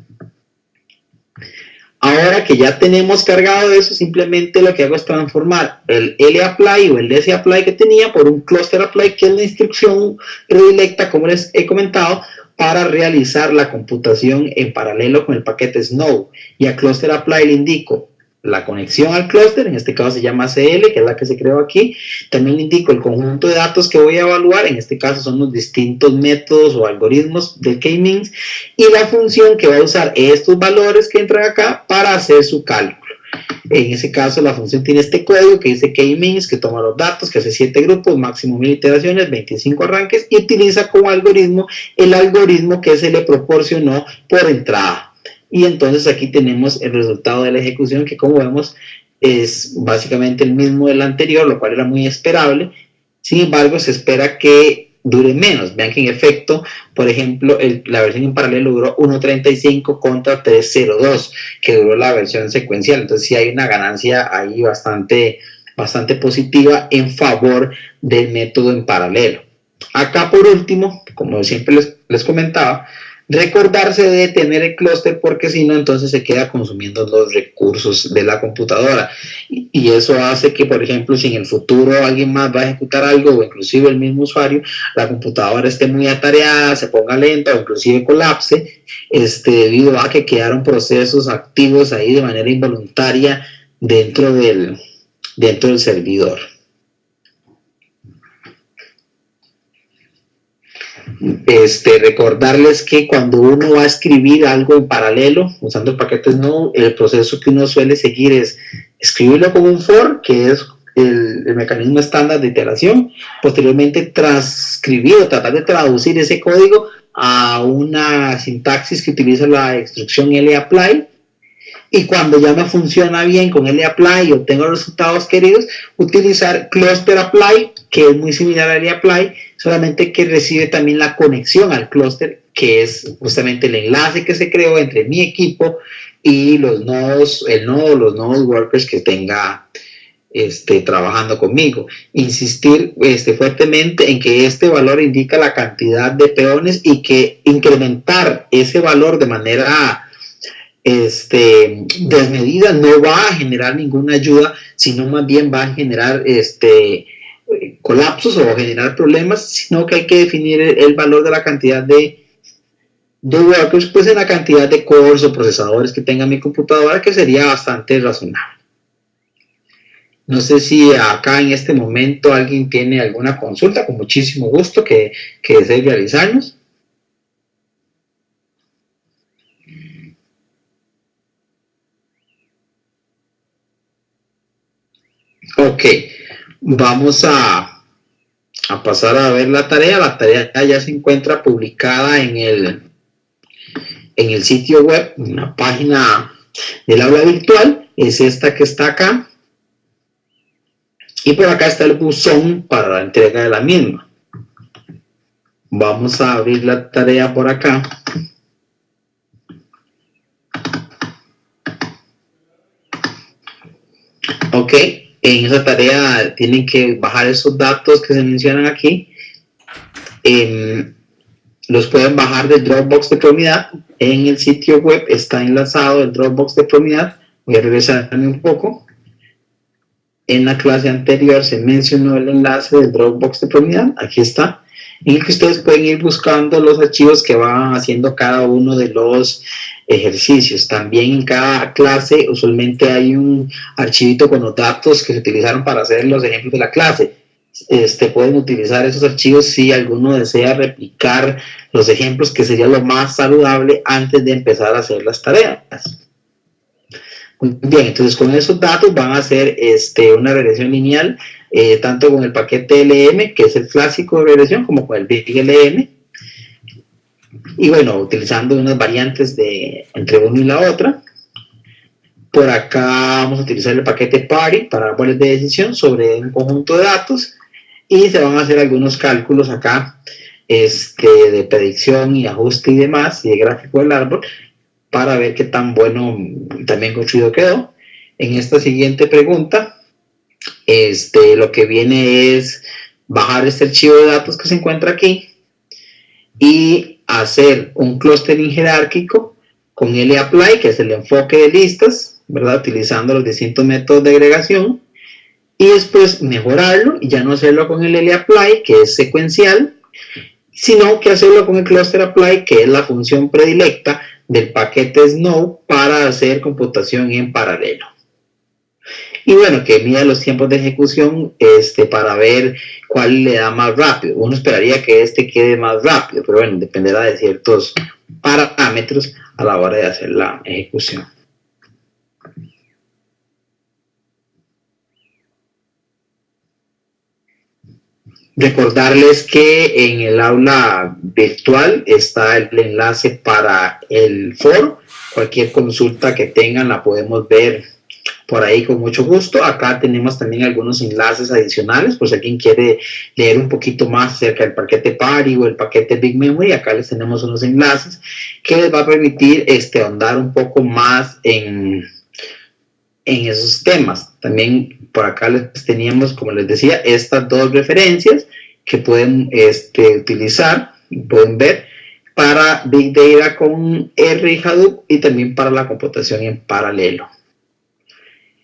Ahora que ya tenemos cargado eso, simplemente lo que hago es transformar el lapply o el sapply que tenía por un cluster apply, que es la instrucción predilecta, como les he comentado, para realizar la computación en paralelo con el paquete Snow. Y a cluster apply le indico la conexión al clúster, en este caso se llama CL, que es la que se creó aquí. También le indico el conjunto de datos que voy a evaluar, en este caso son los distintos métodos o algoritmos de K-means, y la función que va a usar estos valores que entran acá para hacer su cálculo. En ese caso la función tiene este código que dice K-means, que toma los datos, que hace 7 grupos, máximo 1000 iteraciones, 25 arranques, y utiliza como algoritmo el algoritmo que se le proporcionó por entrada. Y entonces aquí tenemos el resultado de la ejecución, que como vemos es básicamente el mismo del anterior, lo cual era muy esperable. Sin embargo, se espera que dure menos. Vean que en efecto, por ejemplo, la versión en paralelo duró 1.35 contra 3.02, que duró la versión secuencial. Entonces sí hay una ganancia ahí bastante positiva en favor del método en paralelo. Acá por último, como siempre les comentaba, recordarse de tener el clúster, porque si no entonces se queda consumiendo los recursos de la computadora y eso hace que, por ejemplo, si en el futuro alguien más va a ejecutar algo o inclusive el mismo usuario, la computadora esté muy atareada, se ponga lenta o inclusive colapse debido a que quedaron procesos activos ahí de manera involuntaria dentro del servidor. Recordarles que cuando uno va a escribir algo en paralelo usando el paquete Snow, el proceso que uno suele seguir es escribirlo con un for, que es el mecanismo estándar de iteración, posteriormente transcribir o tratar de traducir ese código a una sintaxis que utiliza la instrucción lapply, y cuando ya me funciona bien con lapply y obtengo los resultados queridos, utilizar cluster apply, que es muy similar a lapply, solamente que recibe también la conexión al clúster, que es justamente el enlace que se creó entre mi equipo y los nodos, los nodos workers que tenga trabajando conmigo. Insistir fuertemente en que este valor indica la cantidad de peones y que incrementar ese valor de manera desmedida no va a generar ninguna ayuda, sino más bien va a generar colapsos o generar problemas, sino que hay que definir el valor de la cantidad de workers, pues en la cantidad de cores o procesadores que tenga mi computadora, que sería bastante razonable. No sé si acá en este momento alguien tiene alguna consulta, con muchísimo gusto que desee realizarnos. Ok, vamos a pasar a ver la tarea. La tarea ya se encuentra publicada en el sitio web, en una página del aula virtual, es esta que está acá. Y por acá está el buzón para la entrega de la misma. Vamos a abrir la tarea por acá. Ok, en esa tarea tienen que bajar esos datos que se mencionan aquí. los pueden bajar del Dropbox de Promidad. En el sitio web está enlazado el Dropbox de Promidad. Voy a regresarme un poco. En la clase anterior se mencionó el enlace del Dropbox de Promidad. Aquí está. En el que ustedes pueden ir buscando los archivos que van haciendo cada uno de los ejercicios. También en cada clase usualmente hay un archivito con los datos que se utilizaron para hacer los ejemplos de la clase. Pueden utilizar esos archivos si alguno desea replicar los ejemplos, que sería lo más saludable antes de empezar a hacer las tareas. Muy bien, entonces con esos datos van a hacer una regresión lineal, tanto con el paquete LM, que es el clásico de regresión, como con el Big LM. Y bueno, utilizando unas variantes entre una y la otra. Por acá vamos a utilizar el paquete Party para árboles de decisión sobre un conjunto de datos. Y se van a hacer algunos cálculos acá de predicción y ajuste y demás, y de gráfico del árbol, para ver qué tan bueno, también construido quedó. En esta siguiente pregunta, lo que viene es bajar este archivo de datos que se encuentra aquí y hacer un clustering jerárquico con lapply, que es el enfoque de listas, ¿verdad? Utilizando los distintos métodos de agregación, y después mejorarlo y ya no hacerlo con el lapply, que es secuencial, sino que hacerlo con el cluster apply, que es la función predilecta del paquete Snow para hacer computación en paralelo. Y bueno, que mida los tiempos de ejecución para ver cuál le da más rápido. Uno esperaría que quede más rápido, pero bueno, dependerá de ciertos parámetros a la hora de hacer la ejecución. Recordarles que en el aula virtual está el enlace para el foro. Cualquier consulta que tengan la podemos ver por ahí con mucho gusto. Acá tenemos también algunos enlaces adicionales por si alguien quiere leer un poquito más acerca del paquete Party o el paquete Big Memory. Acá les tenemos unos enlaces que les va a permitir ahondar un poco más en esos temas. También por acá les teníamos, como les decía, estas dos referencias que pueden utilizar, pueden ver, para Big Data con R y Hadoop, y también para la computación en paralelo.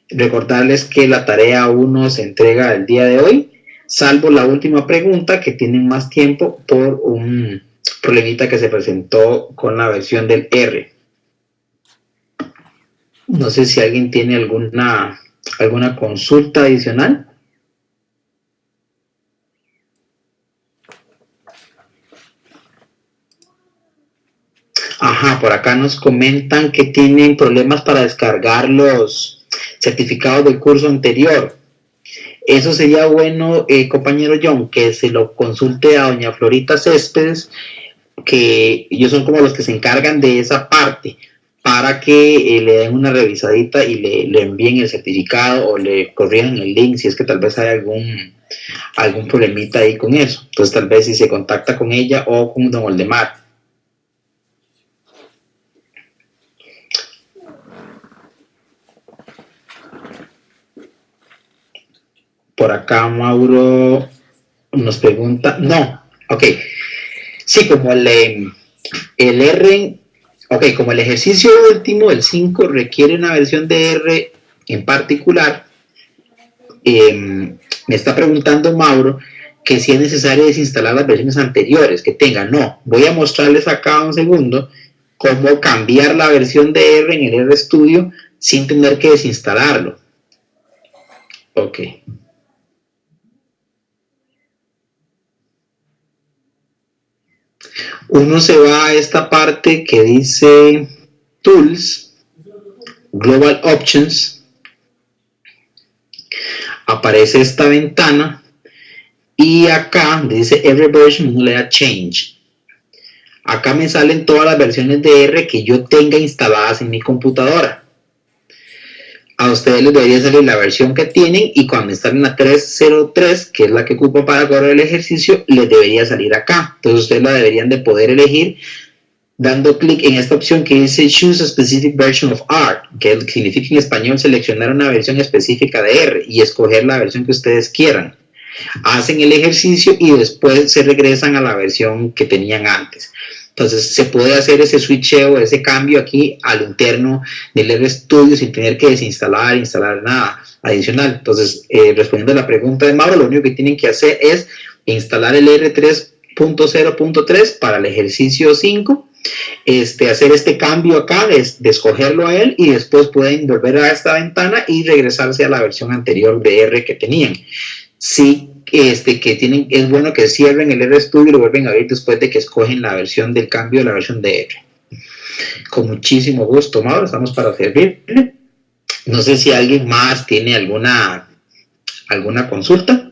Recordarles que la tarea 1 se entrega el día de hoy, salvo la última pregunta, que tienen más tiempo por un problemita que se presentó con la versión del R. No sé si alguien tiene alguna consulta adicional. Ajá, por acá nos comentan que tienen problemas para descargar los certificados del curso anterior. Eso sería bueno, compañero John, que se lo consulte a doña Florita Céspedes, que ellos son como los que se encargan de esa parte, para que le den una revisadita y le envíen el certificado o le corrijan el link si es que tal vez hay algún problemita ahí con eso. Entonces tal vez si se contacta con ella o con don Oldemar. Por acá Mauro nos pregunta, no, ok, sí, como el R, ok, como el ejercicio último, el 5, requiere una versión de R en particular, me está preguntando Mauro que si es necesario desinstalar las versiones anteriores que tengan. No, voy a mostrarles acá un segundo cómo cambiar la versión de R en el RStudio sin tener que desinstalarlo. Ok. Uno se va a esta parte que dice Tools, Global Options, aparece esta ventana y acá dice Every Version, uno le da Change. Acá me salen todas las versiones de R que yo tenga instaladas en mi computadora. A ustedes les debería salir la versión que tienen, y cuando están en la 303, que es la que ocupo para correr el ejercicio, les debería salir acá. Entonces ustedes la deberían de poder elegir dando clic en esta opción que dice Choose a Specific Version of R, que significa en español seleccionar una versión específica de R y escoger la versión que ustedes quieran. hacen el ejercicio y después se regresan a la versión que tenían antes. Entonces se puede hacer ese switcheo, ese cambio aquí al interno del RStudio sin tener que instalar nada adicional. Entonces, respondiendo a la pregunta de Mauro, lo único que tienen que hacer es instalar el R3.0.3 para el ejercicio 5, hacer este cambio acá, de escogerlo a él, y después pueden volver a esta ventana y regresarse a la versión anterior de R que tenían. Sí, que tienen, es bueno que cierren el RStudio y lo vuelven a abrir después de que escogen la versión del cambio de la versión de R. Con muchísimo gusto, Mauro, estamos para servirle. No sé si alguien más tiene alguna consulta.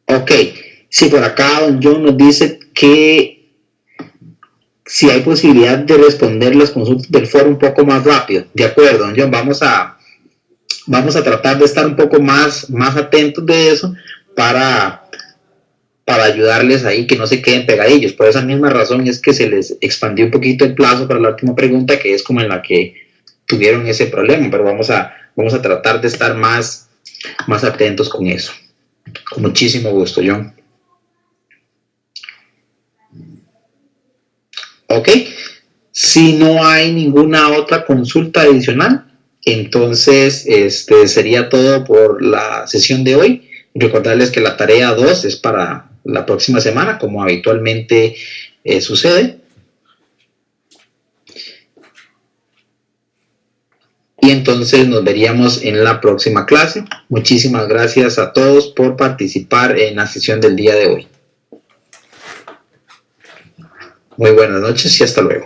Ok, si por acá don John nos dice que si hay posibilidad de responder las consultas del foro un poco más rápido. De acuerdo, don John, vamos a tratar de estar un poco más atentos de eso para ayudarles ahí, que no se queden pegadillos. Por esa misma razón es que se les expandió un poquito el plazo para la última pregunta, que es como en la que tuvieron ese problema, pero vamos a tratar de estar más atentos con eso. Con muchísimo gusto, John. Ok, si no hay ninguna otra consulta adicional, entonces sería todo por la sesión de hoy. Recordarles que la tarea 2 es para la próxima semana, como habitualmente sucede. Y entonces nos veríamos en la próxima clase. Muchísimas gracias a todos por participar en la sesión del día de hoy. Muy buenas noches y hasta luego.